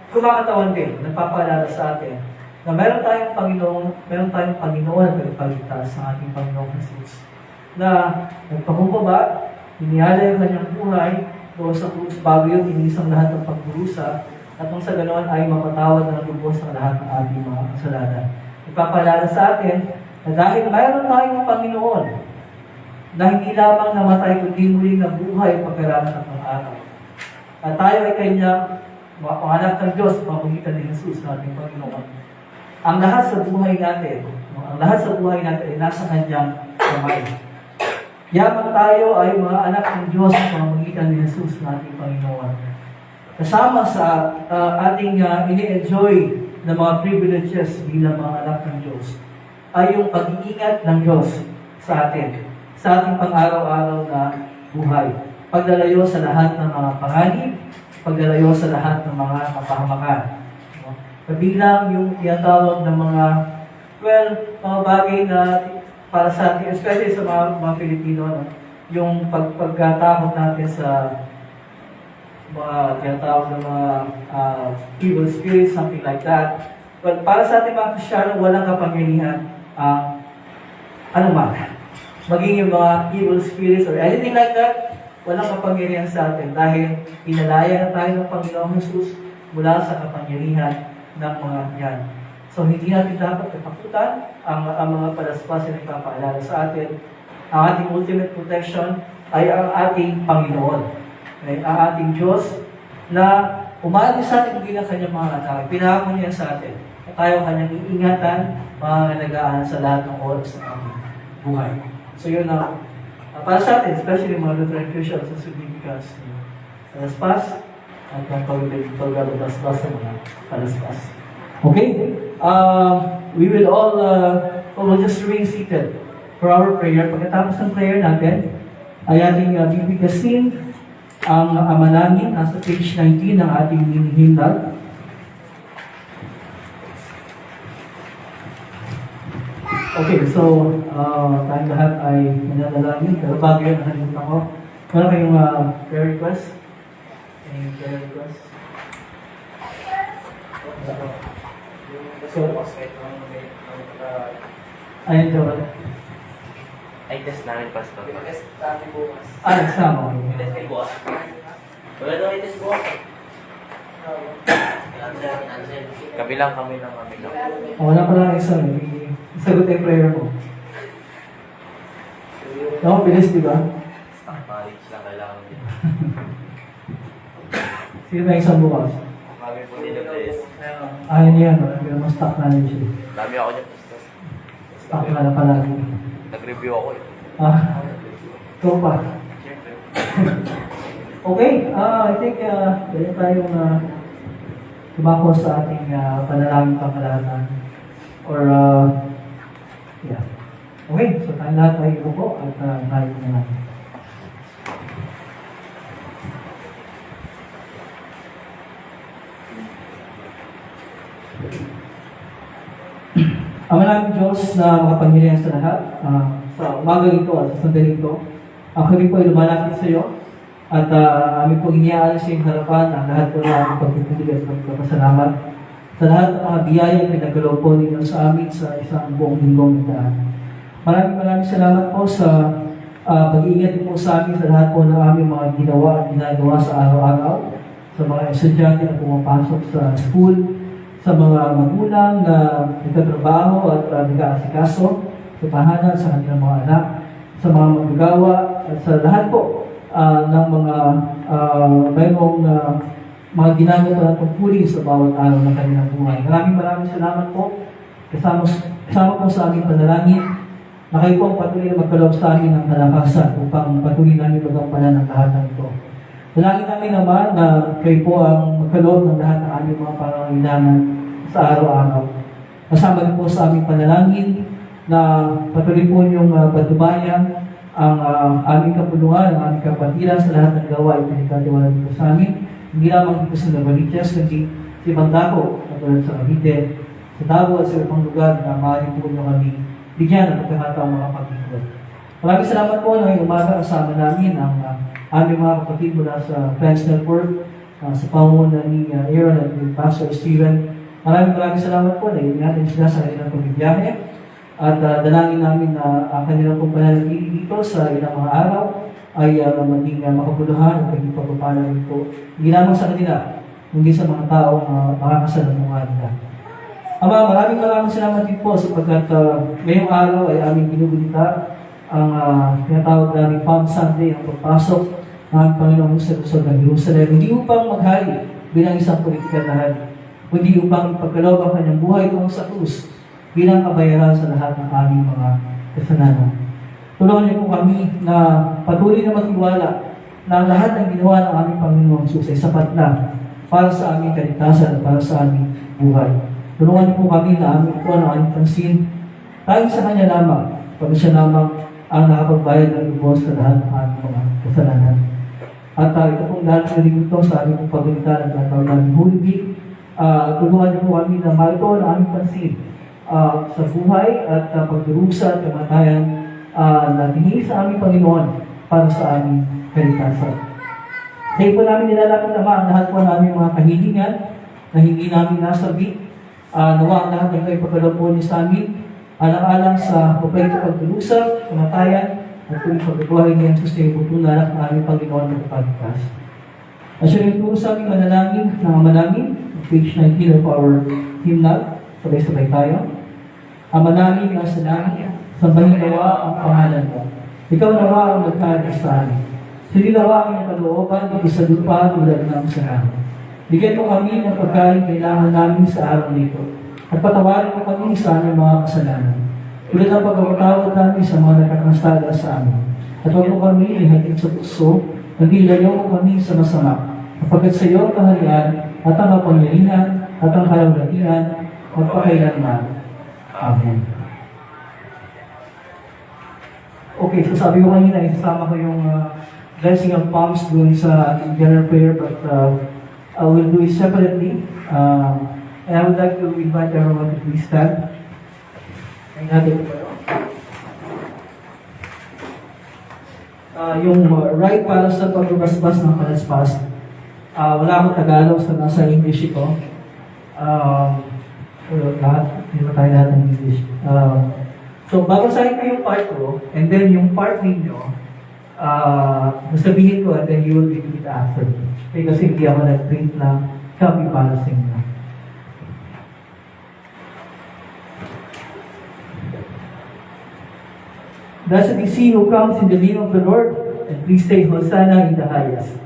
kumakatawan din, nagpapaalala sa atin na meron tayong Panginoon na pagpaligtas sa ating Panginoong Jesus na nagpakumbaba, inihala yung kanyang buhay doon sa krus bago yun inisang lahat ng pagdurusa at nung sa ganoon ay mapatawad ng lubos ang lahat ng ating mga kasalanan. Ipapalala sa atin na dahil mayroon tayong Panginoon na hindi lamang namatay kundi muling nabuhay pagkaraan ng araw. At tayo ay kanyang mga anak ng Diyos pamagitan ni Jesus na ating Panginoon. Ang lahat sa buhay natin ay nasa kanyang kamay. Yamang tayo ay mga anak ng Diyos sa pamamagitan ni Jesus na ating Panginoon. Kasama sa ating ini-enjoy na mga privileges bilang mga anak ng Diyos ay yung pag-iingat ng Diyos sa atin, sa ating pang-araw-araw na buhay. Pagdalayo sa lahat ng mga panganib, pagdalayo sa lahat ng mga kapahamakan. Kabilang yung tinatawag ng mga bagay na para sa atin, especially sa mga Pilipino, no? Yung pagkatakot natin sa mga tinatawag ng mga evil spirits, something like that. But para sa ating mga Kristiyano, walang kapangyarihan anuman. Maging yung mga evil spirits or anything like that, walang kapangyarihan sa atin dahil pinalaya na tayo ng Panginoong Jesus mula sa kapangyarihan ng mga yan. So, hindi natin dapat katakutan ang mga palaspas na nagpapaalala sa atin. Ang ating ultimate protection ay ang ating Panginoon. Okay? Ang ating Diyos na umalis sa atin bilang kanyang mga anak. Pinahakon niya sa atin. At tayo kanyang iingatan, mga nalagaan sa lahat ng oras ng ating buhay. So, yun na para sa atin, especially mga Lutheran Christians, ang significance ng palaspas at ang pagbabasbas sa mga palaspas. Okay? We will all we'll just remain seated for our prayer. Pagkatapos ng prayer natin, ay ating bibigkasin ang Ama namin, nasa page 19 ng ating hymnal. Okay, so tayong lahat ay mananalangin. Pero bago yun, nakalimutan ko. Meron kayong prayer request? Any prayer request? So, ayun daw. Ay, test namin, Pastor. Nagsama ko. Test kayo bukas. Wala daw ay test bukas. Kabilang kami lang. Wala pa lang exam eh. Isagot yung prayer mo. Ako, bilis, di ba? Knowledge lang kailangan din. Sino na exam bukas? Kami po din ng test. Ayaw niya, no? Pero mas stock knowledge eh. Dami ako dyan, Pastor. Stock na na palagi. Nag-review ako eh. Ikaw pa. Siyempre. Okay, I think ganyan tayong tumako sa ating panalangin pangkalahatan. Or, yeah. Okay, so tayo lahat ay ibuko at tayo na natin. Ama namin Diyos na makapangyarihan sa lahat, sa umaga ito at sa sandali ito, kami po ay lumalapit sa iyo at amin po iniaalis sa iyong harapan ang lahat po na aming pagpipili at pagpapasalamat sa lahat ng mga biyayang pinagalaw po ninyo sa amin sa isang buong linggong daan. Maraming salamat po sa pag-iingat po sa amin sa lahat po ng aming mga ginawa at ginagawa sa araw-araw, sa mga estudyante na pumapasok sa school, sa mga magulang na nagtatrabaho at nag-aasikaso sa tahanan, sa kanilang mga anak, sa mga magagawa, at sa lahat po ng mga mayroong mga ginagawa ng tungkulin sa bawat araw ng kanilang buhay. Maraming salamat po. Kasama po sa aming panalangin na kayo po ang patuloy na magkaloob sa amin ng kalakasan upang patuloy namin magampanan ang lahat ng ito. Dalangin namin naman na kayo po ang magkaloob ng lahat ng aming mga pangangailangan sa araw-araw. Kasama rin po sa aming panalangin na patuloy po niyong patubayan ang aming kapulungan, ang aming kapatiran sa lahat ng gawa ay pinagkatiwala dito sa amin. Hindi lamang dito sa Navaliches, kundi sa ibang dako, katulad sa Cavite, sa Davao at sa ibang lugar na maaaring po niyo kami bigyan ng pagkakataong mga pag-ikot. Maraming salamat po na ngayong umaga kasama namin ang aming mga kapatid mula sa Friends Network, sa pangunguna ni Aaron at ni Pastor Steven. Maraming salamat po na ingatan sila sa kanilang pagbibiyahe at dalangin namin na kanilang pong pananatili dito sa ilang mga araw ay maging makapuluhan at maging pagpapala po. Hindi lamang sa kanila, hindi sa mga taong makakasalamuhan nila. Ama, maraming salamat din po sapagkat ngayong araw ay aming binubulita ang tinatawag namin Palm Sunday, ang pagpasok ng Panginoong sa Lungsod ng Jerusalem. Hindi upang maghari bilang isang politikal na hari, kundi upang ipagkaloob ang kanyang buhay tungo sa krus bilang kabayaran sa lahat ng aming mga kasalanan. Tulungan niyo po kami na patuloy na magtiwala na ang lahat ng ginawa ng aming Panginoong Jesus ay sapat na para sa aming kaligtasan at para sa aming buhay. Tulungan niyo po kami na aming ito ang aming pansin. Tayo sa Kanya lamang, pag siya lamang ang nakapagbayad ng lubos sa lahat ng aming mga kasalanan. At ito pong lahat ng ito sa aming pagbalitan at natawag namin Holy Week. Tulungan niyo po kami na marito ang aming pansin sa buhay at pagdurusa at kamatayan na tingin sa aming Panginoon para sa aming kaligtasan. Kaya po namin nilalapit naman ang lahat po ng aming mga kahilingan na hindi namin nasabi. Nawa ang lahat ng kayo pagkaloob po niyo sa amin, alang-alang sa mabait na pagdurusa, kamatayan, at kung pagkabuhay niya sa ibutunan ng aming Panginoon ng pagligtas. At siya rin po sa aming manalangin ng Ama namin, page 19 of our hymnal, sabay-sabay tayo. Ama namin na sa langit, sambahin nawa ang pangalan mo. Ikaw nawa ang magkaalis sa amin. Sinilawa ang kalooban dito sa lupa tulad ng sa langit. Bigyan mo kami ng pagkain kailangan namin sa araw nito. At patawarin mo kami sa aming mga kasalanan. Tulad ng pagkakatawad namin sa mga nakakasala sa amin. At huwag mo kami ihatid sa puso, kundi ilayo mo kami sa masama. Kapagkat sa iyo ang kaharian, at ang kapangyarihan, at ang kalawalatian, magpakailanman. Amen. Okay, so sabi ko kanina, isasama ko yung blessing of palms doon sa general prayer, but I will do it separately. And I would like to invite everyone to please stand. Yung right para sa pagbabasbas ng palaspas. Wala akong Tagalog sa nasa English ito. Lahat, hindi ba tayo lahat ng English? So, babasahin ko yung part ko, and then yung part ninyo, sabihin ko, and then you will repeat after me. Okay, kasi hindi ako nag-print ng copy para sa inyo. Blessed is he who comes in the name of the Lord, and please say, Hosanna in the highest.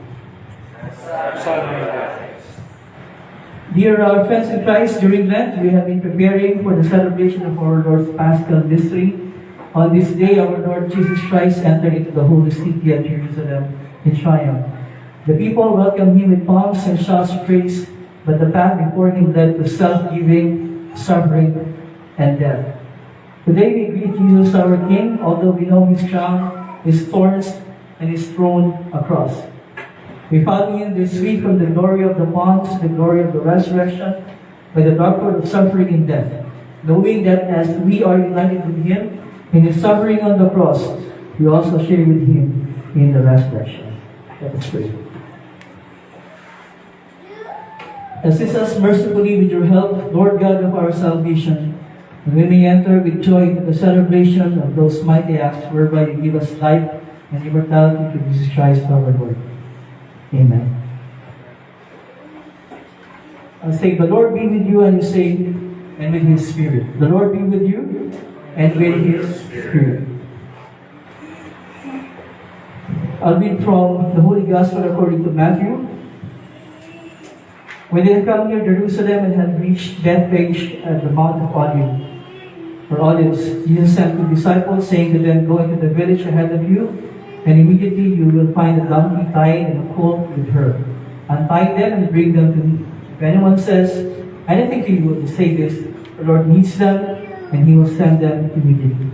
Dear our friends in Christ, during Lent, we have been preparing for the celebration of our Lord's Paschal mystery. On this day, our Lord Jesus Christ entered into the holy city at Jerusalem in triumph. The people welcomed him with palms and shouts of praise, but the path before him led to self-giving, suffering, and death. Today we greet Jesus our King, although we know his crown, his thorns, and his thrown a cross. We follow him this week from the glory of the palms to the glory of the resurrection by the doctrine of suffering and death, knowing that as we are united with him in his suffering on the cross, we also share with him in the resurrection. Let us pray. Assist us mercifully with your help, Lord God of our salvation, and we may enter with joy into the celebration of those mighty acts whereby you give us life and immortality through Jesus Christ our Lord. Amen. I'll say, the Lord be with you, and you say, and with his Spirit. The Lord be with you, and with his Spirit. I'll read from the Holy Gospel according to Matthew. When they had come near Jerusalem and had reached Bethphage at the Mount of Olives, Jesus sent two disciples, saying to them, go into the village ahead of you, and immediately you will find a donkey tied and a colt with her. Untie them and bring them to me. If anyone says anything to you, say this, the Lord needs them, and he will send them immediately.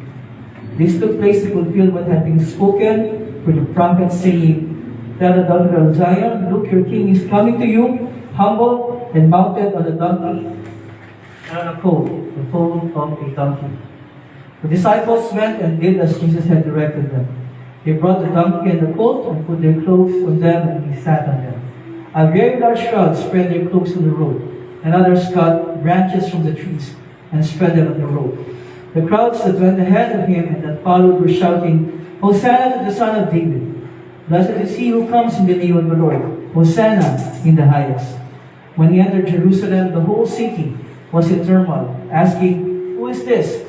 This took place to fulfill what had been spoken through the prophet, saying, tell the daughter of Zion, look, your king is coming to you, humble and mounted on a donkey and on a colt, the foal of a donkey. The disciples went and did as Jesus had directed them. They brought the donkey and the colt and put their clothes on them, and he sat on them. A very large crowd spread their cloaks on the road, and others cut branches from the trees and spread them on the road. The crowds that went ahead of him and that followed were shouting, Hosanna to the Son of David! Blessed is he who comes in the name of the Lord! Hosanna in the highest! When he entered Jerusalem, the whole city was in turmoil, asking, who is this?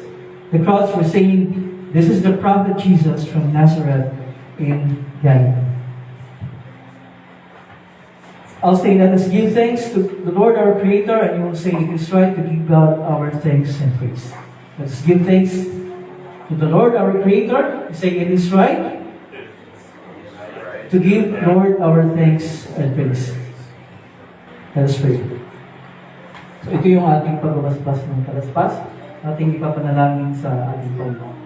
The crowds were saying, this is the prophet Jesus from Nazareth in Galilee. I'll say, let us give thanks to the Lord our Creator, and you will say it is right to give God our thanks and praise. Let's give thanks to the Lord our Creator. You say it is right to give Lord our thanks and praise. Let us pray. So ito yung ating pagbabasbas ng talaspas, ating ipapanalangin sa ating Panginoon.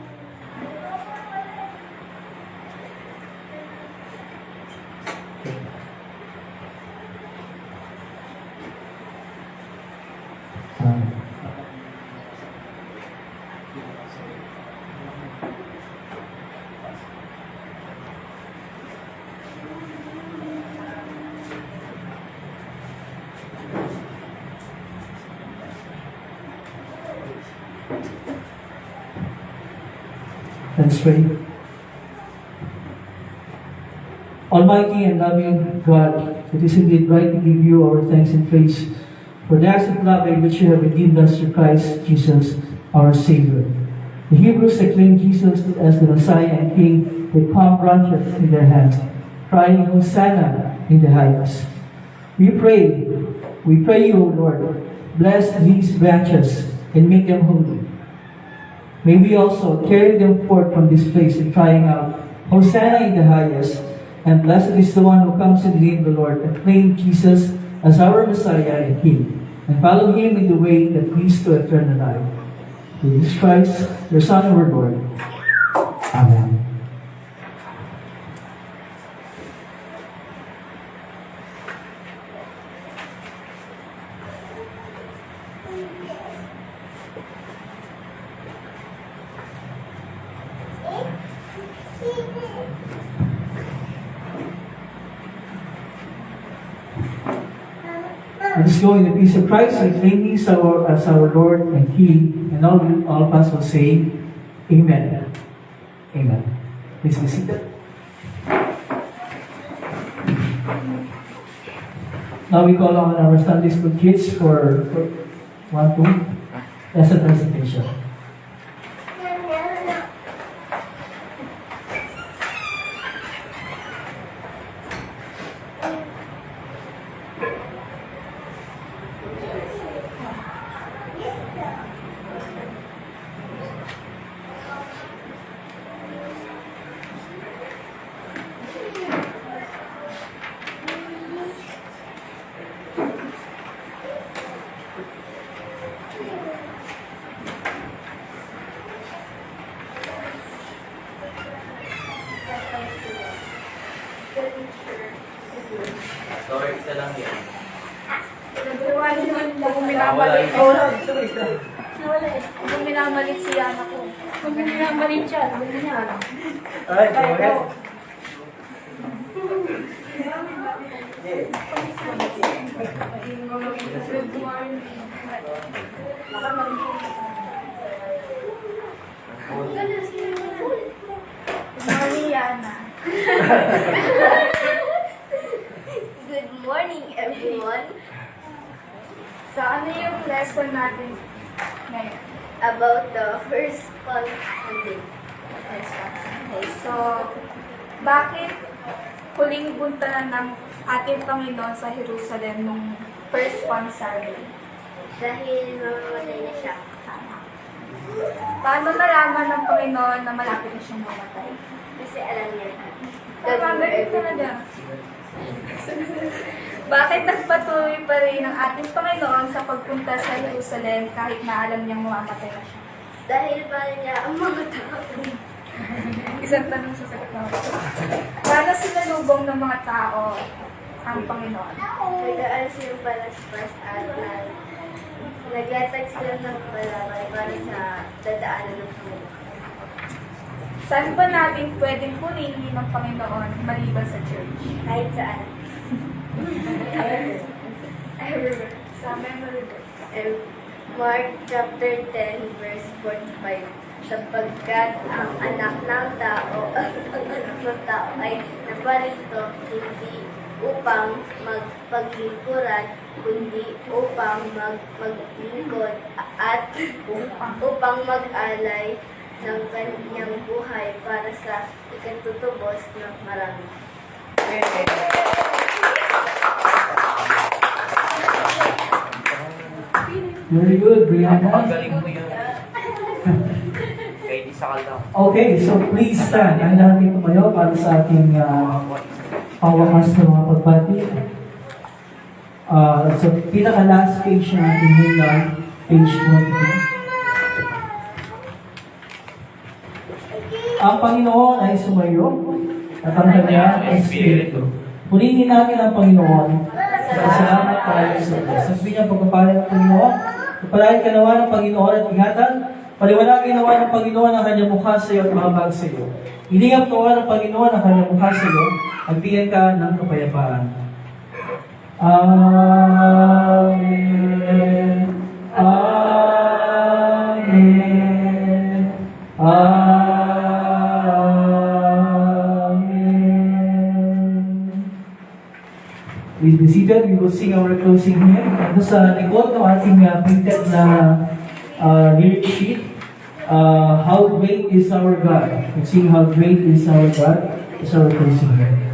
Let's pray. Almighty and loving God, it is indeed right to give you our thanks and praise for the acts of love by which you have redeemed us through Christ Jesus, our Savior. The Hebrews acclaimed Jesus as the Messiah and King with palm branches in their hands, crying, Hosanna in the highest. We pray you, O Lord, bless these branches and make them holy. May we also carry them forth from this place in crying out, Hosanna in the highest, and blessed is the one who comes in the name of the Lord, and claim Jesus as our Messiah and King, and follow him in the way that leads to eternal life. Through Jesus Christ, your Son, our Lord. Amen. Let us go in the peace of Christ and claim Him as our Lord and King, and all of us will say, Amen. Amen. Please be seated. Now we call on our Sunday school kids for 1-2 lesson presentation. Sorry, isa lang yan. Kung minamalit ko. Kung minamalit si Yana ko. Kung minamalit siya, kung minamalit. Alright, go ahead. Morning, Yana. Good morning, everyone. So, ano yung lesson natin ngayon? About the first Palm Sunday. Okay, so, bakit huling buntanan ng ating Panginoon sa Jerusalem nung first Palm Sunday? Dahil mamamatay na siya. Tama. Paano nalaman ng Panginoon na malapit na siyang mamatay? Kasi alam niya na. Tama, ganun talaga. Bakit nagpatuloy pa rin ang ating Panginoon sa pagpunta sa Jerusalem kahit na alam niyang mamamatay na siya? Dahil mahal niya ang mga tao. Isang tanong sa sagot na ako. Paano sinalubong ng mga tao ang Panginoon? Nagdaan silang palaspas at naglatag sila ng palabay para sa dadaanan ng Panginoon. Saan ba natin pwedeng purihin ng Panginoon maliban sa church? Kahit saan. Everywhere. Sa memory verse. And Mark chapter 10 verse 45. Sapagkat ang anak ng tao ay naparito hindi upang magpaglingkuran, kundi upang maglingkod at upang mag-alay ng kanyang buhay para sa ikatutubos ng marami. Very good, Brianna. Pagaling mo yun. Kaya di sakal lang. Okay, so please stand. Ang natin tumayo para sa ating pawakas ng mga pagbati. So, pinaka-last page na ating hymnal, page 22. Ang Panginoon ay sumayo at ang kanyang Espiritu. Purihin natin ang Panginoon. Salamat tayo sa Diyos. Sabi niya, pagpapalit ng Panginoon, pagpalain ka nawa ng Panginoon at ingatan, paliwanagin nawa ng Panginoon ang kanyang mukha sa iyo at mahabag sa iyo. Ilingap nawa ng Panginoon ang kanyang mukha sa iyo at bigyan ka ng kapayapaan. Amen. Amen. Amen. Please be seated. We will sing our closing hymn. Ito sa likod ng ating printed na lyric sheet. How great is our God. We sing How great is our God. It's our closing hymn.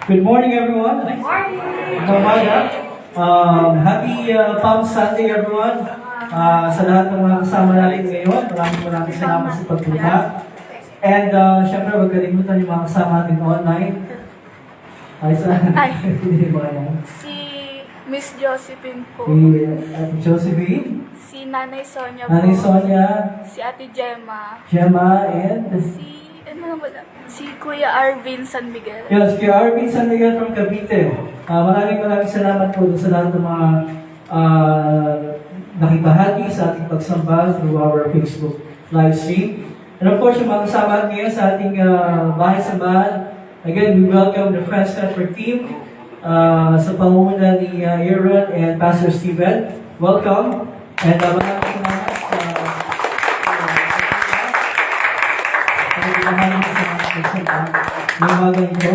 Good morning, everyone. Umaga. Happy Palm Sunday, everyone. Sa lahat ng mga kasama natin ngayon, maraming salamat sa pagpunta. And syempre, huwag kalimutan yung mga kasama natin online. Hindi ba yan? Si Miss Josephine po. Si Josephine, Si Nanay Sonia po. Nanay Sonia, Si Ate Gemma. Gemma, and Si Kuya Arvin San Miguel. yes, kay Arvin San Miguel from Cavite. Maraming salamat po sa lahat ng mga nakibahagi sa ating pagsamba through our Facebook live stream. And of course, yung mga kasama ngayon sa ating bahay-sambahan. Again, we welcome the Friends Network team sa pangunguna ni Aaron and Pastor Steven. Welcome. And maraming salamat sa pagkakaroon sa mga pagsamba ng mga ito.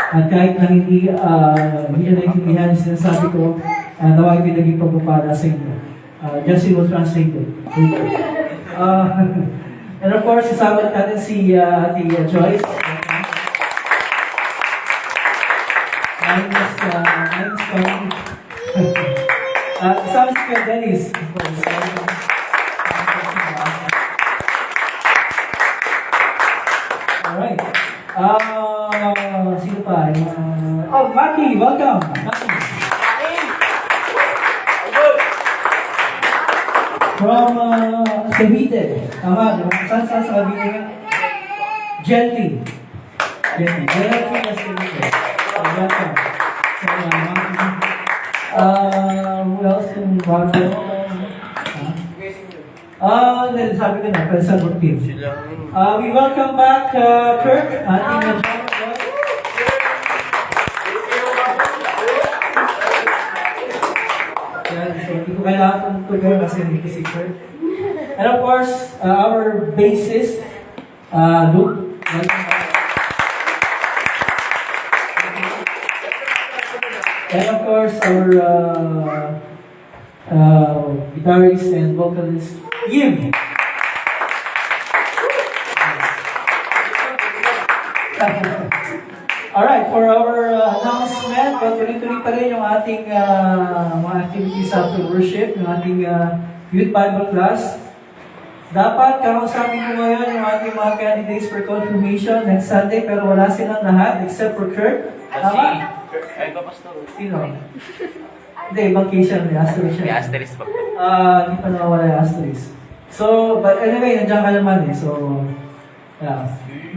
At kahit na hindi niya naiintindihan yung sinasabi ko, nawag yung naging pagpapala sa inyo. Justin will translate it. And of course, kasama natin si Ate Joyce. Mine is Tony. Kasama si Kuya Dennis. Of course. Alright. Sino pa? Maki, welcome. Maki. From Cavite. Tama, saan sa Cavite ka? Gently. Gently na Cavite. Welcome. Who else in Bago? Then sabi ko na, pwede sa group team. We welcome back Kirk, ating so hindi ko kailangan tuloy kasi hindi si Kirk. And of course, our bassist, Luke. Welcome back. And of course, our guitarist and vocalist, Yim. Alright, for our announcement, tuloy-tuloy pa rin yung ating mga activities after worship, yung ating youth Bible class. Dapat kakausapin ko ngayon yung ating mga candidates for confirmation next Sunday, pero wala silang lahat except for Kurt. Tama? Ay, pastor. Sino? Hindi, vacation. May asterisk May siya. asterisk pa. Hindi pa nawawala yung asterisk. So, but anyway, nandiyan ka naman eh. So, yeah.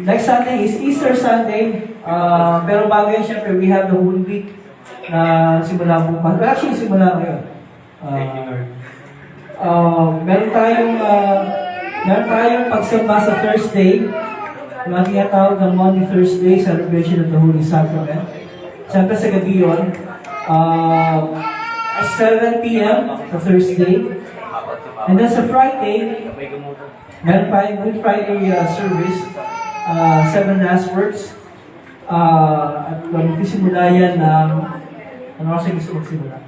Next Sunday is Easter Sunday. Pero bago yan, syempre, we have the whole week na simula bukas. Well, actually, simula ngayon. Meron tayong pagsimba sa Thursday. Yung ating atawag ng Monday, Thursday, celebration of the Holy Sacrament. Siyempre sa gabi yun, 7 p.m. sa Thursday. And then sa Friday, meron pa yung Good Friday service, 7 last words. At magsisimula yan ng, ano kasi gusto magsimula?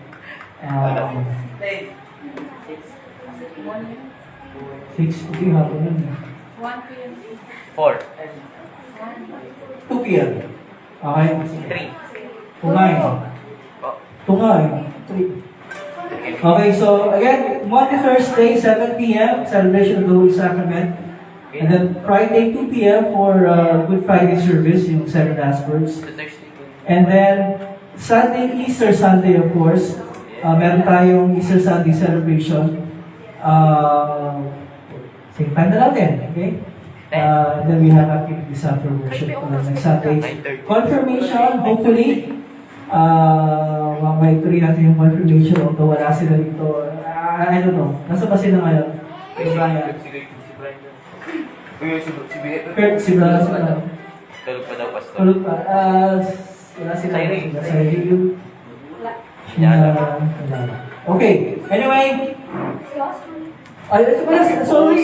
6, okay, hapon yun. 1 p.m. 4. 2 p.m. Okay? 3. Tungay. Tungay. 3. Okay, so again, Monday, Thursday, 7 p.m., celebration of the Holy Sacrament. And then Friday, 2 p.m. for Good Friday service, yung 7 last words. And then Sunday, Easter Sunday, of course. Meron tayong Easter Sunday celebration. Same time na natin, okay? Then we have activities after worship next Sunday. Confirmation, hopefully, may tuloy natin yung confirmation, although wala sila dito. I don't know. Nasa ba sila ngayon? Kay Brian. Kurt, si Brian sila. Tulog pa daw, pastor. Tulog pa. Wala sila. Sa review. Okay. Anyway. Ay, ito pala. Sorry.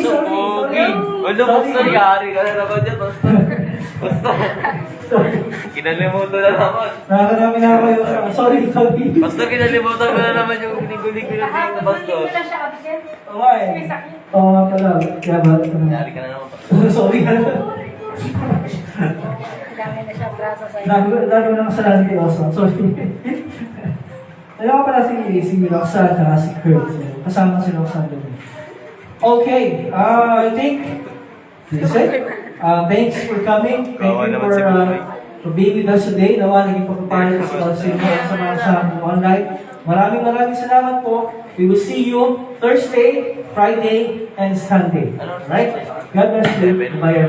Wala, pastor. Yari ka na naman dyan, pastor. Pastor. Kinalimutan na naman. Nakakarami na ako yung... Sorry. Pastor, kinalimutan mo na naman yung linggo-linggo ng dito, pastor. Hindi mo na siya absent. Okay. May sakit. Oo nga pala. Kaya ba? Yari ka na naman, pastor. Sorry ka na. Dami na siya braso sa'yo. Lagi mo na kasalanan kay Oswald. Sorry. Ayaw ko pala si Roxanne at si Kurt. Kasama si Roxanne doon. Okay. I think that's it. Thanks for coming. Thank you for being with us today. Nawa, naging pagpapalit sa mga sa online. Maraming salamat po. We will see you Thursday, Friday, and Sunday. Right? God bless you. Bye.